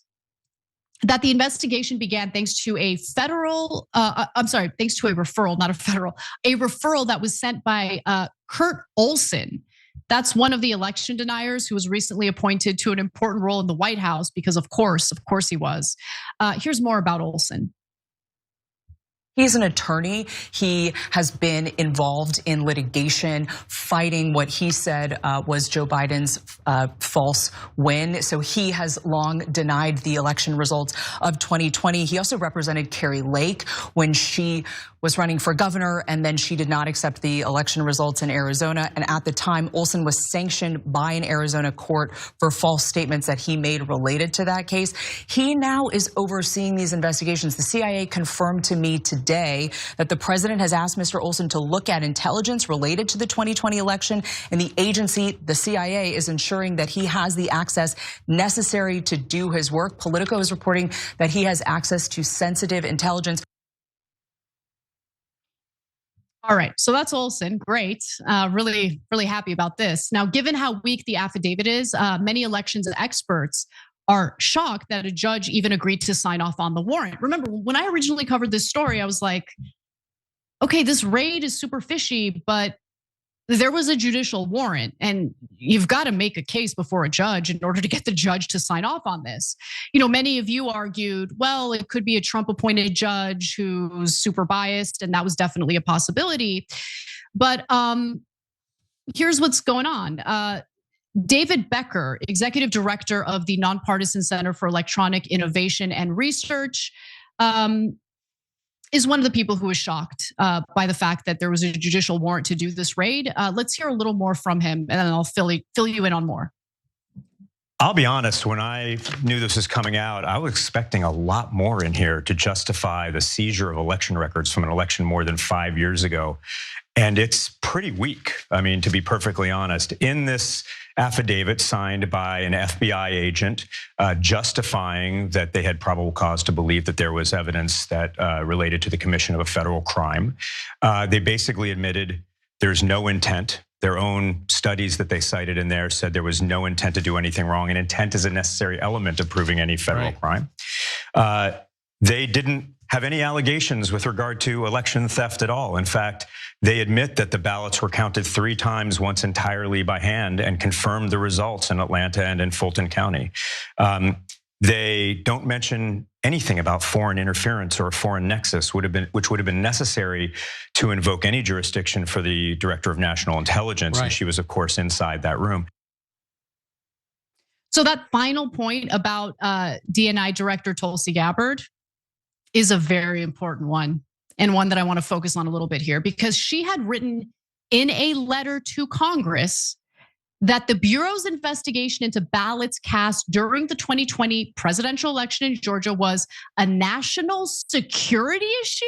that the investigation began thanks to a referral, not a federal, a referral that was sent by Kurt Olson. That's one of the election deniers who was recently appointed to an important role in the White House because of course he was. Here's more about Olson. He's an attorney. He has been involved in litigation, fighting what he said was Joe Biden's false win. So he has long denied the election results of 2020. He also represented Carrie Lake when she was running for governor, and then she did not accept the election results in Arizona. And at the time, Olson was sanctioned by an Arizona court for false statements that he made related to that case. He now is overseeing these investigations. The CIA confirmed to me today that the president has asked Mr. Olson to look at intelligence related to the 2020 election, and the agency, the CIA, is ensuring that he has the access necessary to do his work. Politico is reporting that he has access to sensitive intelligence. All right, so that's Olson, great. Really happy about this. Now, given how weak the affidavit is, many elections experts are shocked that a judge even agreed to sign off on the warrant. Remember, when I originally covered this story, I was like, okay, this raid is super fishy, but there was a judicial warrant and you've got to make a case before a judge in order to get the judge to sign off on this. Many of you argued, well, it could be a Trump appointed judge who's super biased, and that was definitely a possibility. But here's what's going on. David Becker, executive director of the Nonpartisan Center for Electronic Innovation and Research, is one of the people who was shocked by the fact that there was a judicial warrant to do this raid. Let's hear a little more from him, and then I'll fill you in on more. I'll be honest, when I knew this was coming out, I was expecting a lot more in here to justify the seizure of election records from an election more than 5 years ago. And it's pretty weak, I mean, to be perfectly honest. In this affidavit signed by an FBI agent justifying that they had probable cause to believe that there was evidence that related to the commission of a federal crime, they basically admitted there's no intent. Their own studies that they cited in there said there was no intent to do anything wrong, and intent is a necessary element of proving any federal crime. They didn't have any allegations with regard to election theft at all. In fact, they admit that the ballots were counted 3 times, once entirely by hand, and confirmed the results in Atlanta and in Fulton County. They don't mention anything about foreign interference or a foreign nexus, which would have been necessary to invoke any jurisdiction for the Director of National Intelligence, and she was, of course, inside that room. So that final point about DNI Director Tulsi Gabbard is a very important one, and one that I want to focus on a little bit here, because she had written in a letter to Congress that the Bureau's investigation into ballots cast during the 2020 presidential election in Georgia was a national security issue.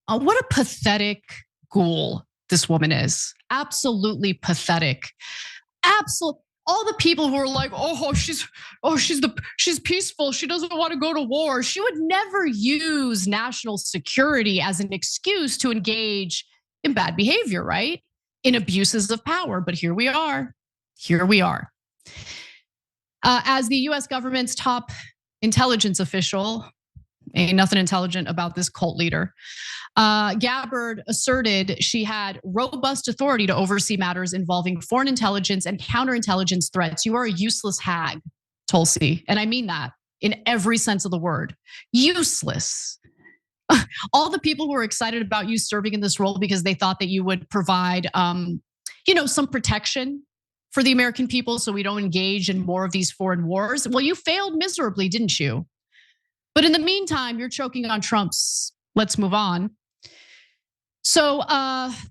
What a pathetic ghoul this woman is. Absolutely pathetic. Absolutely. All the people who are like, she's peaceful. She doesn't want to go to war. She would never use national security as an excuse to engage in bad behavior, right? In abuses of power, but here we are. As the US government's top intelligence official, ain't nothing intelligent about this cult leader, Gabbard asserted she had robust authority to oversee matters involving foreign intelligence and counterintelligence threats. You are a useless hag, Tulsi, and I mean that in every sense of the word. Useless. All the people who were excited about you serving in this role because they thought that you would provide, some protection for the American people so we don't engage in more of these foreign wars. Well, you failed miserably, didn't you? But in the meantime, you're choking on Trump's. Let's move on. So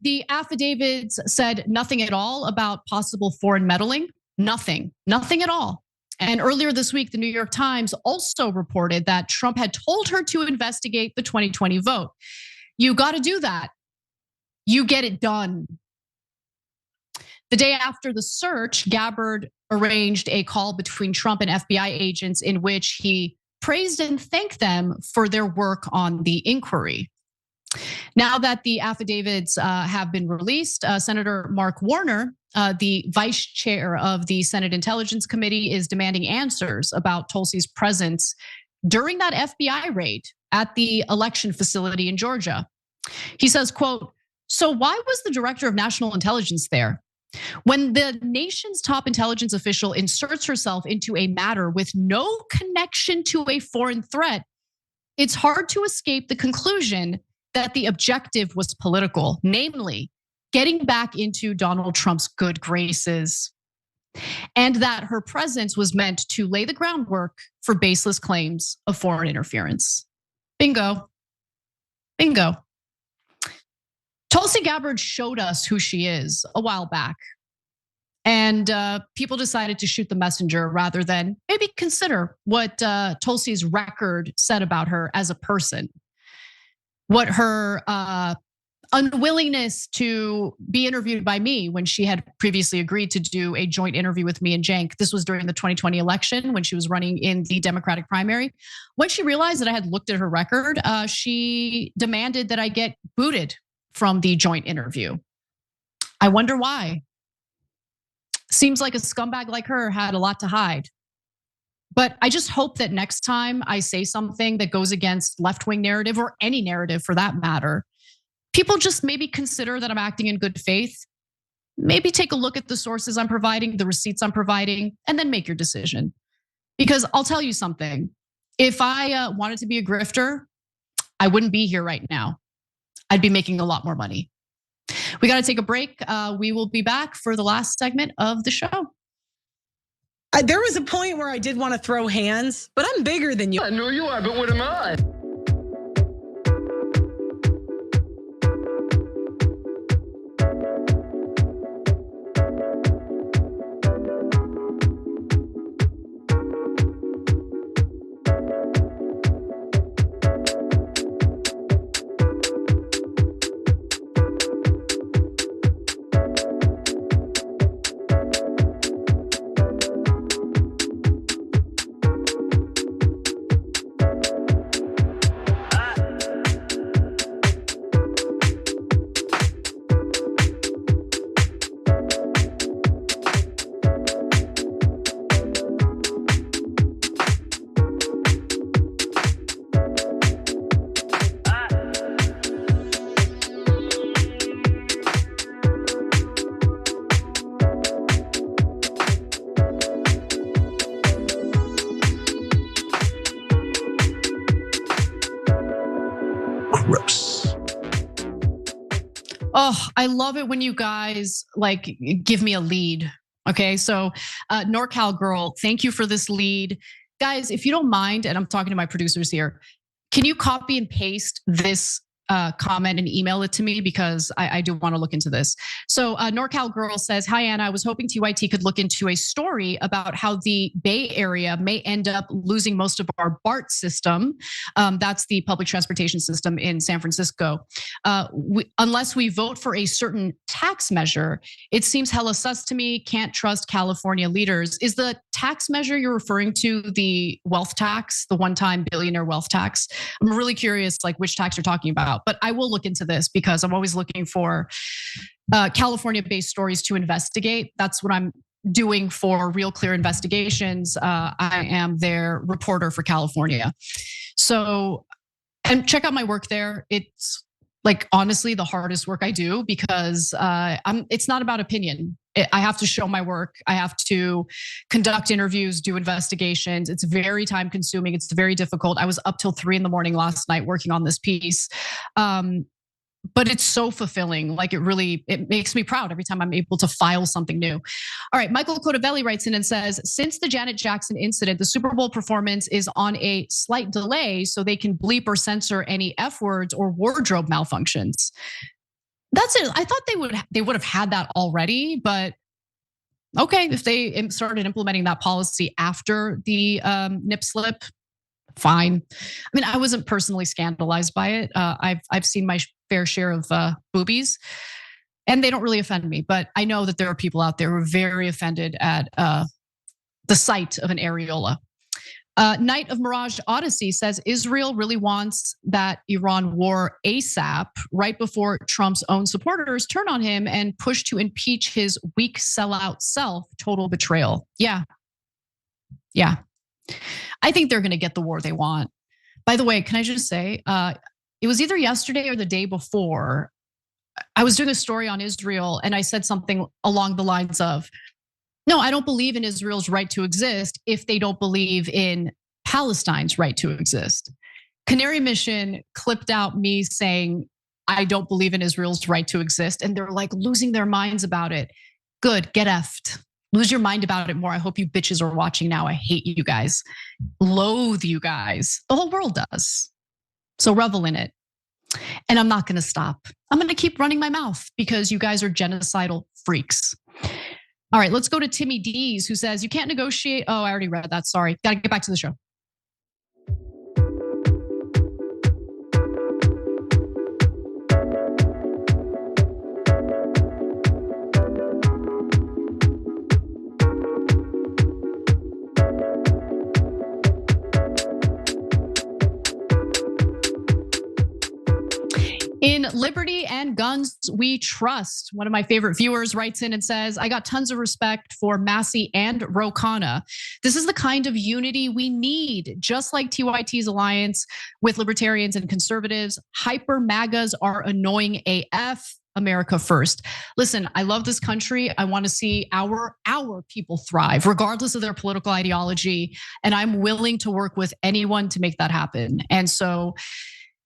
the affidavits said nothing at all about possible foreign meddling. Nothing at all. And earlier this week, the New York Times also reported that Trump had told her to investigate the 2020 vote. You got to do that. You get it done. The day after the search, Gabbard arranged a call between Trump and FBI agents in which he praised and thanked them for their work on the inquiry. Now that the affidavits have been released, Senator Mark Warner, the vice chair of the Senate Intelligence Committee, is demanding answers about Tulsi's presence during that FBI raid at the election facility in Georgia. He says, quote, "So why was the director of national intelligence there? When the nation's top intelligence official inserts herself into a matter with no connection to a foreign threat, it's hard to escape the conclusion that the objective was political, namely getting back into Donald Trump's good graces, and that her presence was meant to lay the groundwork for baseless claims of foreign interference." Bingo. Tulsi Gabbard showed us who she is a while back, and people decided to shoot the messenger rather than maybe consider what Tulsi's record said about her as a person, what her unwillingness to be interviewed by me when she had previously agreed to do a joint interview with me and Cenk. This was during the 2020 election when she was running in the Democratic primary. When she realized that I had looked at her record, she demanded that I get booted from the joint interview. I wonder why. Seems like a scumbag like her had a lot to hide. But I just hope that next time I say something that goes against left-wing narrative, or any narrative for that matter, people just maybe consider that I'm acting in good faith. Maybe take a look at the sources I'm providing, the receipts I'm providing, and then make your decision. Because I'll tell you something, if I wanted to be a grifter, I wouldn't be here right now. I'd be making a lot more money. We got to take a break. We will be back for the last segment of the show. There was a point where I did want to throw hands, but I'm bigger than you. I know you are, but what am I? Gross. Oh, I love it when you guys like give me a lead. Okay, so NorCal Girl, thank you for this lead. Guys, if you don't mind, and I'm talking to my producers here, can you copy and paste this comment and email it to me, because I do want to look into this. So NorCal Girl says, hi, Anna, I was hoping TYT could look into a story about how the Bay Area may end up losing most of our BART system. That's the public transportation system in San Francisco. Unless we vote for a certain tax measure, it seems hella sus to me. Can't trust California leaders. Is the tax measure you're referring to the wealth tax, the one-time billionaire wealth tax? I'm really curious, like which tax you're talking about. But I will look into this because I'm always looking for California-based stories to investigate. That's what I'm doing for Real Clear Investigations. I am their reporter for California. So, and check out my work there. It's like honestly the hardest work I do because it's not about opinion. I have to show my work. I have to conduct interviews, do investigations. It's very time consuming. It's very difficult. I was up till 3 a.m. last night working on this piece. But it's so fulfilling. Like it makes me proud every time I'm able to file something new. All right, Michael Cotavelli writes in and says, since the Janet Jackson incident, the Super Bowl performance is on a slight delay so they can bleep or censor any F words or wardrobe malfunctions. That's it. I thought they would have had that already, but okay, if they started implementing that policy after the nip slip, fine. I mean, I wasn't personally scandalized by it. I've seen my fair share of boobies, and they don't really offend me. But I know that there are people out there who are very offended at the sight of an areola. Knight of Mirage Odyssey says Israel really wants that Iran war ASAP, right before Trump's own supporters turn on him and push to impeach his weak sellout self. Total betrayal. Yeah. I think they're going to get the war they want. By the way, can I just say, it was either yesterday or the day before, I was doing a story on Israel and I said something along the lines of, no, I don't believe in Israel's right to exist if they don't believe in Palestine's right to exist. Canary Mission clipped out me saying, I don't believe in Israel's right to exist. And they're like losing their minds about it. Good, get effed. Lose your mind about it more. I hope you bitches are watching now. I hate you guys. Loathe you guys. The whole world does. So revel in it. And I'm not gonna stop. I'm gonna keep running my mouth because you guys are genocidal freaks. All right, let's go to Timmy D's who says, you can't negotiate. Oh, I already read that, sorry. Gotta get back to the show. In liberty and guns, we trust. One of my favorite viewers writes in and says, I got tons of respect for Massey and Ro Khanna. This is the kind of unity we need, just like TYT's alliance with libertarians and conservatives. Hyper MAGAs are annoying AF. America first. Listen, I love this country. I want to see our people thrive, regardless of their political ideology. And I'm willing to work with anyone to make that happen. And so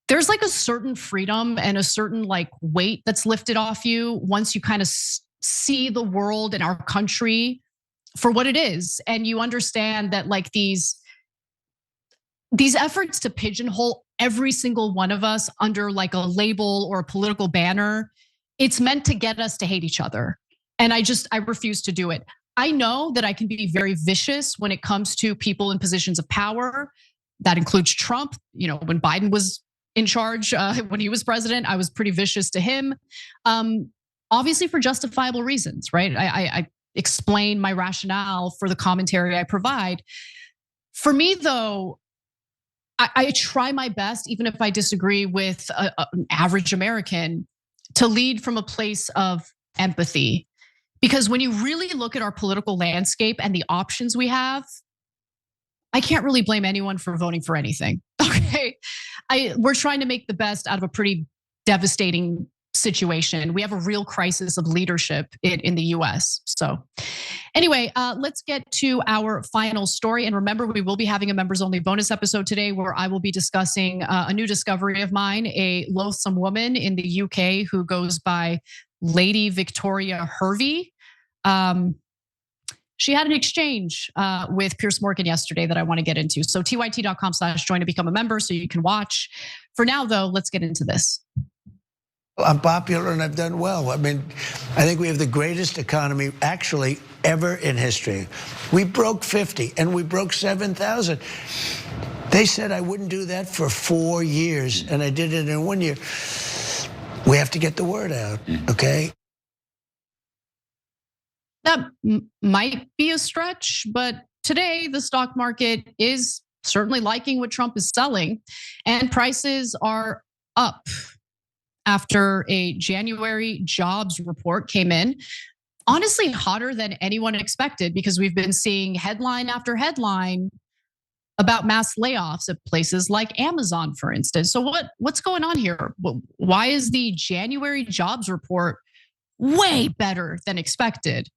there's like a certain freedom and a certain like weight that's lifted off you once you kind of see the world and our country for what it is. And you understand that like these efforts to pigeonhole every single one of us under like a label or a political banner, it's meant to get us to hate each other. And I refuse to do it. I know that I can be very vicious when it comes to people in positions of power. That includes Trump. You know, when Biden was in charge, when he was president, I was pretty vicious to him. Obviously for justifiable reasons, right? I explain my rationale for the commentary I provide. For me though, I try my best, even if I disagree with an average American, to lead from a place of empathy. Because when you really look at our political landscape and the options we have, I can't really blame anyone for voting for anything, okay? We're trying to make the best out of a pretty devastating situation. We have a real crisis of leadership in the US. So anyway, let's get to our final story. And remember, we will be having a members only bonus episode today where I will be discussing a new discovery of mine, a loathsome woman in the UK who goes by Lady Victoria Hervey. She had an exchange with Piers Morgan yesterday that I want to get into. So tyt.com/join to become a member so you can watch. For now, though, let's get into this. I'm popular and I've done well. I mean, I think we have the greatest economy actually ever in history. We broke 50 and we broke 7,000. They said I wouldn't do that for 4 years and I did it in 1 year. We have to get the word out, okay? That might be a stretch, but today the stock market is certainly liking what Trump is selling and prices are up after a January jobs report came in. Honestly, hotter than anyone expected because we've been seeing headline after headline about mass layoffs at places like Amazon, for instance. So what's going on here? Why is the January jobs report way better than expected?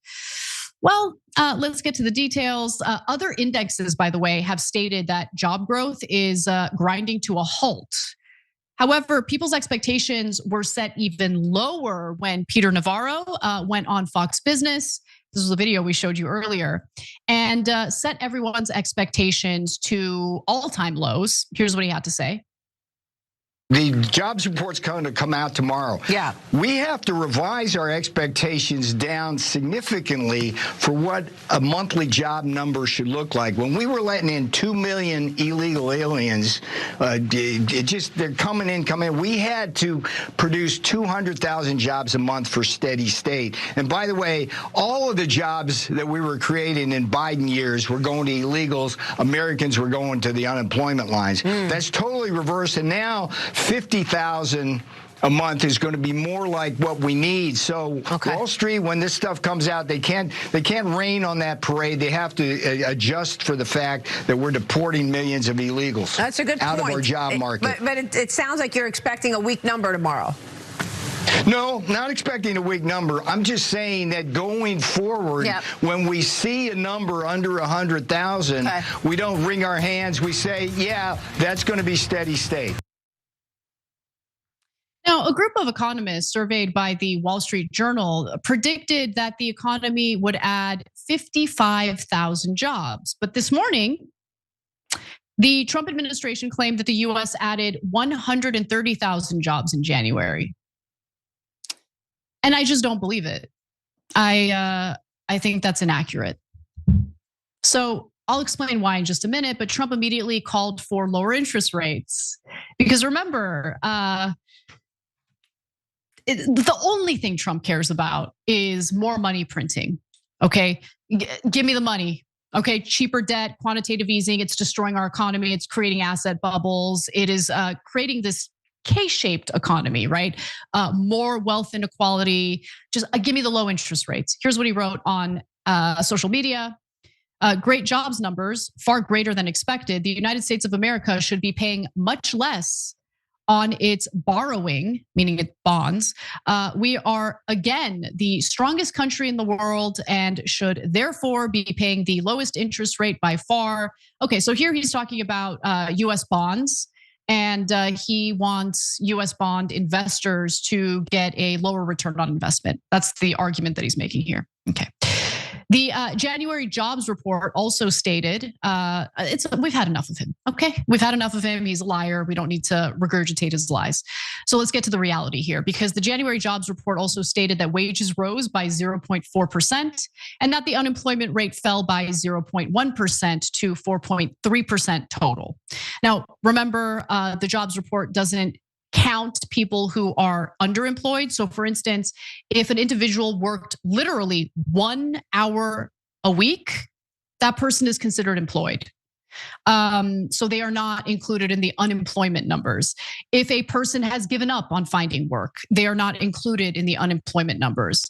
Well, let's get to the details. Other indexes, by the way, have stated that job growth is grinding to a halt. However, people's expectations were set even lower when Peter Navarro went on Fox Business. This was a video we showed you earlier, and set everyone's expectations to all-time lows. Here's what he had to say. The jobs report's going to come out tomorrow. Yeah. We have to revise our expectations down significantly for what a monthly job number should look like. When we were letting in 2 million illegal aliens, they're coming in. We had to produce 200,000 jobs a month for steady state. And by the way, all of the jobs that we were creating in Biden years were going to illegals. Americans were going to the unemployment lines. That's totally reversed. And now 50,000 a month is going to be more like what we need. So Wall Street, when this stuff comes out, they can't rain on that parade. They have to adjust for the fact that we're deporting millions of illegals. That's a good out point. Of our job market. But it sounds like you're expecting a weak number tomorrow. No, not expecting a weak number. I'm just saying that going forward, when we see a number under 100,000, we don't wring our hands. We say, yeah, that's going to be steady state. Now, a group of economists surveyed by the Wall Street Journal predicted that the economy would add 55,000 jobs. But this morning, the Trump administration claimed that the US added 130,000 jobs in January. And I just don't believe it. I think that's inaccurate. So I'll explain why in just a minute, but Trump immediately called for lower interest rates. Because remember, the only thing Trump cares about is more money printing, okay? Give me the money, okay? Cheaper debt, quantitative easing, it's destroying our economy, it's creating asset bubbles, it is creating this K-shaped economy, right? More wealth inequality, just give me the low interest rates. Here's what he wrote on social media. Great jobs numbers, far greater than expected. The United States of America should be paying much less on its borrowing, meaning its bonds. We are, again, the strongest country in the world and should therefore be paying the lowest interest rate by far. Okay, so here he's talking about US bonds, and he wants US bond investors to get a lower return on investment. That's the argument that he's making here. Okay. The January jobs report also stated, we've had enough of him, okay? We've had enough of him, he's a liar, we don't need to regurgitate his lies. So let's get to the reality here, because the January jobs report also stated that wages rose by 0.4% and that the unemployment rate fell by 0.1% to 4.3% total. Now, remember, the jobs report doesn't count people who are underemployed. So for instance, if an individual worked literally 1 hour a week, that person is considered employed. So they are not included in the unemployment numbers. If a person has given up on finding work, they are not included in the unemployment numbers.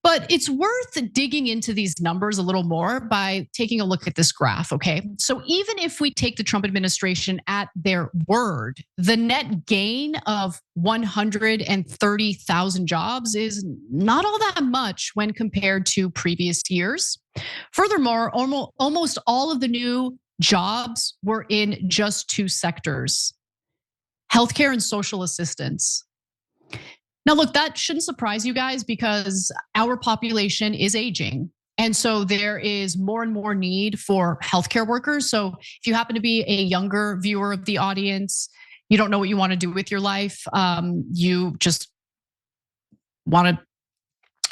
But it's worth digging into these numbers a little more by taking a look at this graph, okay? So even if we take the Trump administration at their word, the net gain of 130,000 jobs is not all that much when compared to previous years. Furthermore, almost all of the new jobs were in just two sectors: healthcare and social assistance. Now, look, that shouldn't surprise you guys because our population is aging. And so there is more and more need for healthcare workers. So if you happen to be a younger viewer of the audience, you don't know what you want to do with your life, you just want to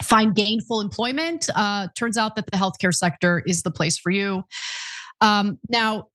find gainful employment, turns out that the healthcare sector is the place for you. Now,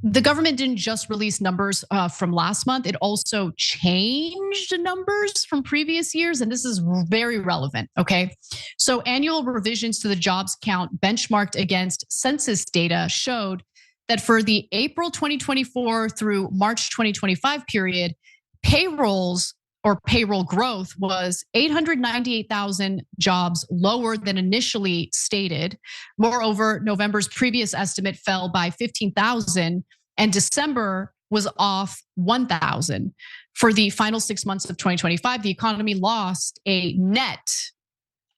the government didn't just release numbers from last month. It also changed numbers from previous years, and this is very relevant, okay? So annual revisions to the jobs count benchmarked against census data showed that for the April 2024 through March 2025 period, payrolls or payroll growth was 898,000 jobs lower than initially stated. Moreover, November's previous estimate fell by 15,000 and December was off 1,000. For the final 6 months of 2025, the economy lost a net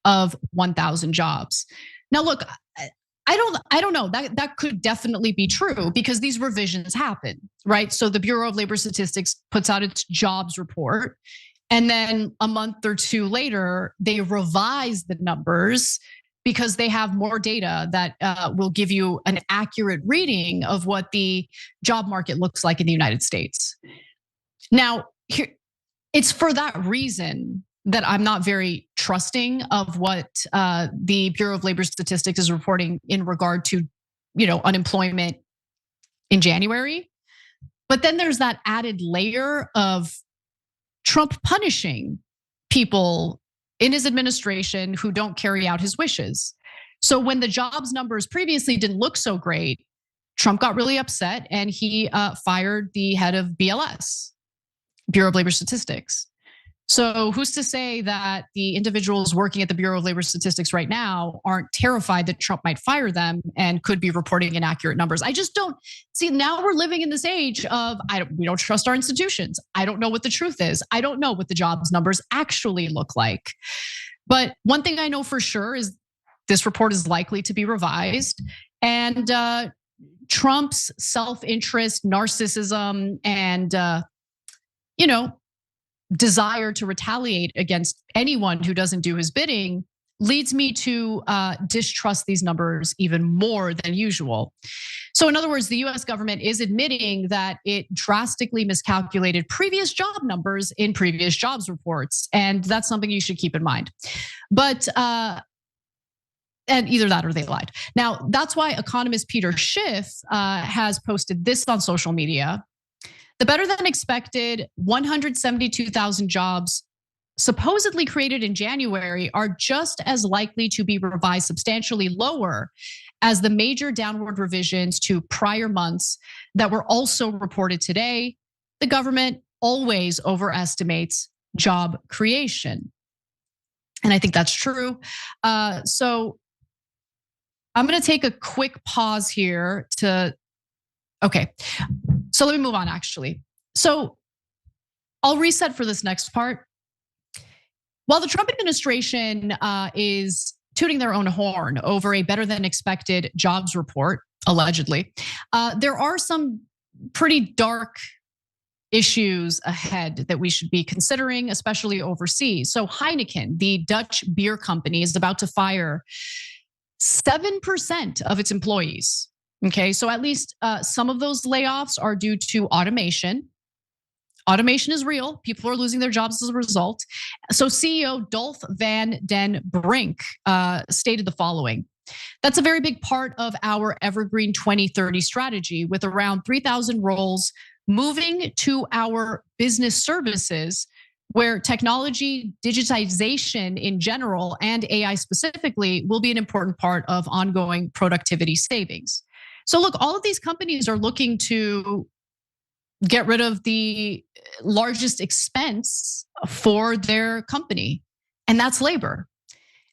of 1,000 jobs. Now, look, I don't know. That could definitely be true because these revisions happen, right? So the Bureau of Labor Statistics puts out its jobs report, and then a month or two later, they revise the numbers because they have more data that will give you an accurate reading of what the job market looks like in the United States. Now, it's for that reason that I'm not very trusting of what the Bureau of Labor Statistics is reporting in regard to, unemployment in January. But then there's that added layer of Trump punishing people in his administration who don't carry out his wishes. So when the jobs numbers previously didn't look so great, Trump got really upset and he fired the head of BLS, Bureau of Labor Statistics. So who's to say that the individuals working at the Bureau of Labor Statistics right now aren't terrified that Trump might fire them and could be reporting inaccurate numbers? I just don't see. Now we're living in this age of we don't trust our institutions. I don't know what the truth is. I don't know what the jobs numbers actually look like. But one thing I know for sure is this report is likely to be revised, and Trump's self-interest, narcissism, and desire to retaliate against anyone who doesn't do his bidding leads me to distrust these numbers even more than usual. So in other words, the US government is admitting that it drastically miscalculated previous job numbers in previous jobs reports. And that's something you should keep in mind. But, and either that or they lied. Now, that's why economist Peter Schiff has posted this on social media. The better than expected 172,000 jobs supposedly created in January are just as likely to be revised substantially lower as the major downward revisions to prior months that were also reported today. The government always overestimates job creation. And I think that's true. So I'm gonna take a quick pause here okay. So let me move on actually. So I'll reset for this next part. While the Trump administration is tooting their own horn over a better than expected jobs report, allegedly, there are some pretty dark issues ahead that we should be considering, especially overseas. So Heineken, the Dutch beer company, is about to fire 7% of its employees. Okay, so at least some of those layoffs are due to automation. Automation is real. People are losing their jobs as a result. So CEO Dolf van den Brink stated the following: "That's a very big part of our Evergreen 2030 strategy, with around 3,000 roles moving to our business services, where technology, digitization in general, and AI specifically will be an important part of ongoing productivity savings." So look, all of these companies are looking to get rid of the largest expense for their company, and that's labor.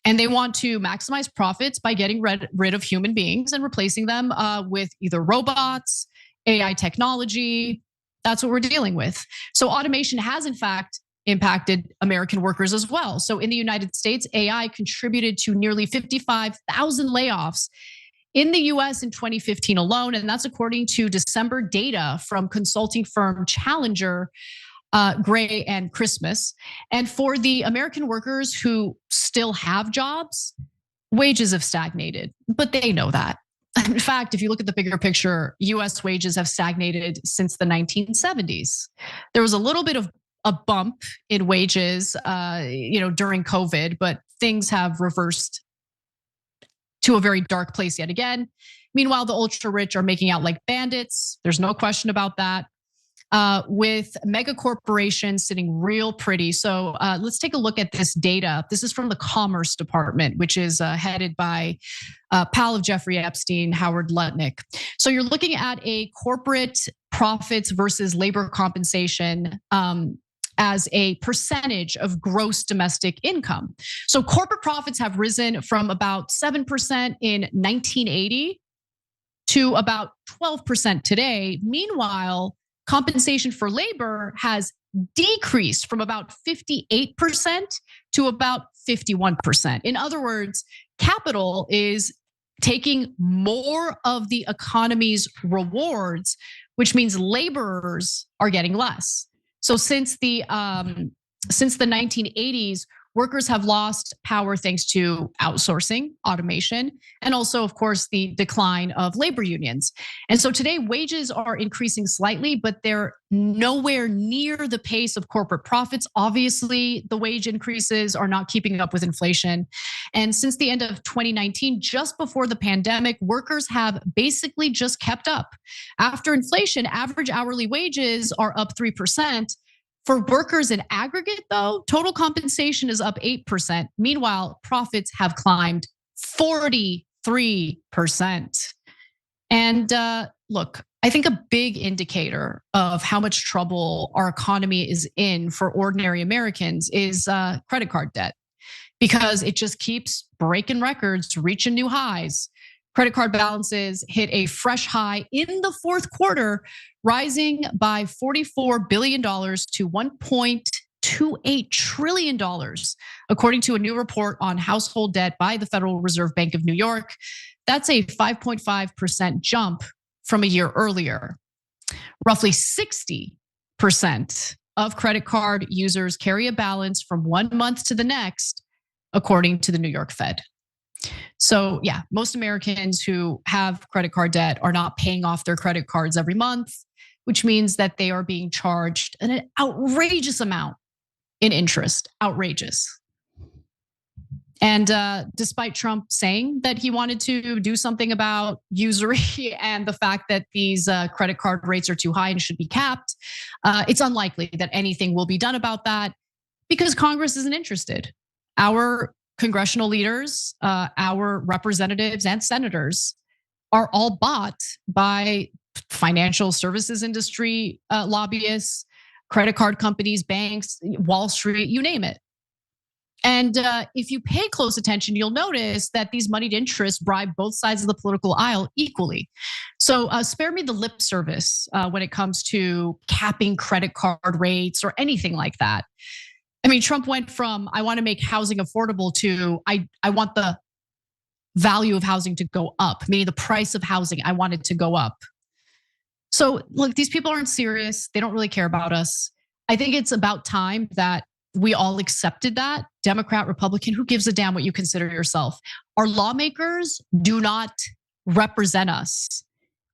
And they want to maximize profits by getting rid of human beings and replacing them with either robots, AI technology. That's what we're dealing with. So automation has, in fact, impacted American workers as well. So in the United States, AI contributed to nearly 55,000 layoffs in the US in 2015 alone. And that's according to December data from consulting firm Challenger, Gray and Christmas. And for the American workers who still have jobs, wages have stagnated, but they know that. In fact, if you look at the bigger picture, US wages have stagnated since the 1970s. There was a little bit of a bump in wages, during COVID, but things have reversed to a very dark place yet again. Meanwhile, the ultra rich are making out like bandits. There's no question about that. With mega corporations sitting real pretty. So let's take a look at this data. This is from the Commerce Department, which is headed by pal of Jeffrey Epstein, Howard Lutnick. So you're looking at a corporate profits versus labor compensation as a percentage of gross domestic income. So corporate profits have risen from about 7% in 1980 to about 12% today. Meanwhile, compensation for labor has decreased from about 58% to about 51%. In other words, capital is taking more of the economy's rewards, which means laborers are getting less. So since the 1980s, workers have lost power thanks to outsourcing, automation, and also, of course, the decline of labor unions. And so today, wages are increasing slightly, but they're nowhere near the pace of corporate profits. Obviously, the wage increases are not keeping up with inflation. And since the end of 2019, just before the pandemic, workers have basically just kept up. After inflation, average hourly wages are up 3%. For workers in aggregate, though, total compensation is up 8%. Meanwhile, profits have climbed 43%. And look, I think a big indicator of how much trouble our economy is in for ordinary Americans is credit card debt, because it just keeps breaking records, reaching new highs. Credit card balances hit a fresh high in the fourth quarter, rising by $44 billion to $1.28 trillion, according to a new report on household debt by the Federal Reserve Bank of New York. That's a 5.5% jump from a year earlier. Roughly 60% of credit card users carry a balance from 1 month to the next, according to the New York Fed. So yeah, most Americans who have credit card debt are not paying off their credit cards every month, which means that they are being charged an outrageous amount in interest. Outrageous. And despite Trump saying that he wanted to do something about usury and the fact that these credit card rates are too high and should be capped, it's unlikely that anything will be done about that because Congress isn't interested. Our congressional leaders, our representatives and senators are all bought by financial services industry lobbyists, credit card companies, banks, Wall Street, you name it. And if you pay close attention, you'll notice that these moneyed interests bribe both sides of the political aisle equally. So spare me the lip service when it comes to capping credit card rates or anything like that. I mean, Trump went from, I want to make housing affordable to, I want the value of housing to go up, meaning the price of housing, I want it to go up. So look, these people aren't serious. They don't really care about us. I think it's about time that we all accepted that. Democrat, Republican, who gives a damn what you consider yourself? Our lawmakers do not represent us.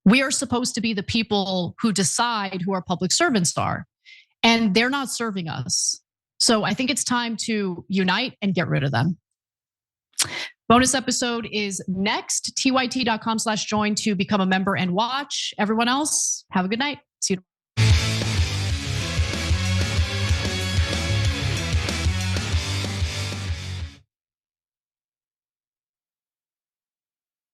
We are supposed to be the people who decide who our public servants are, and they're not serving us. So I think it's time to unite and get rid of them. Bonus episode is next, tyt.com/join to become a member and watch. Everyone else, have a good night. See you tomorrow.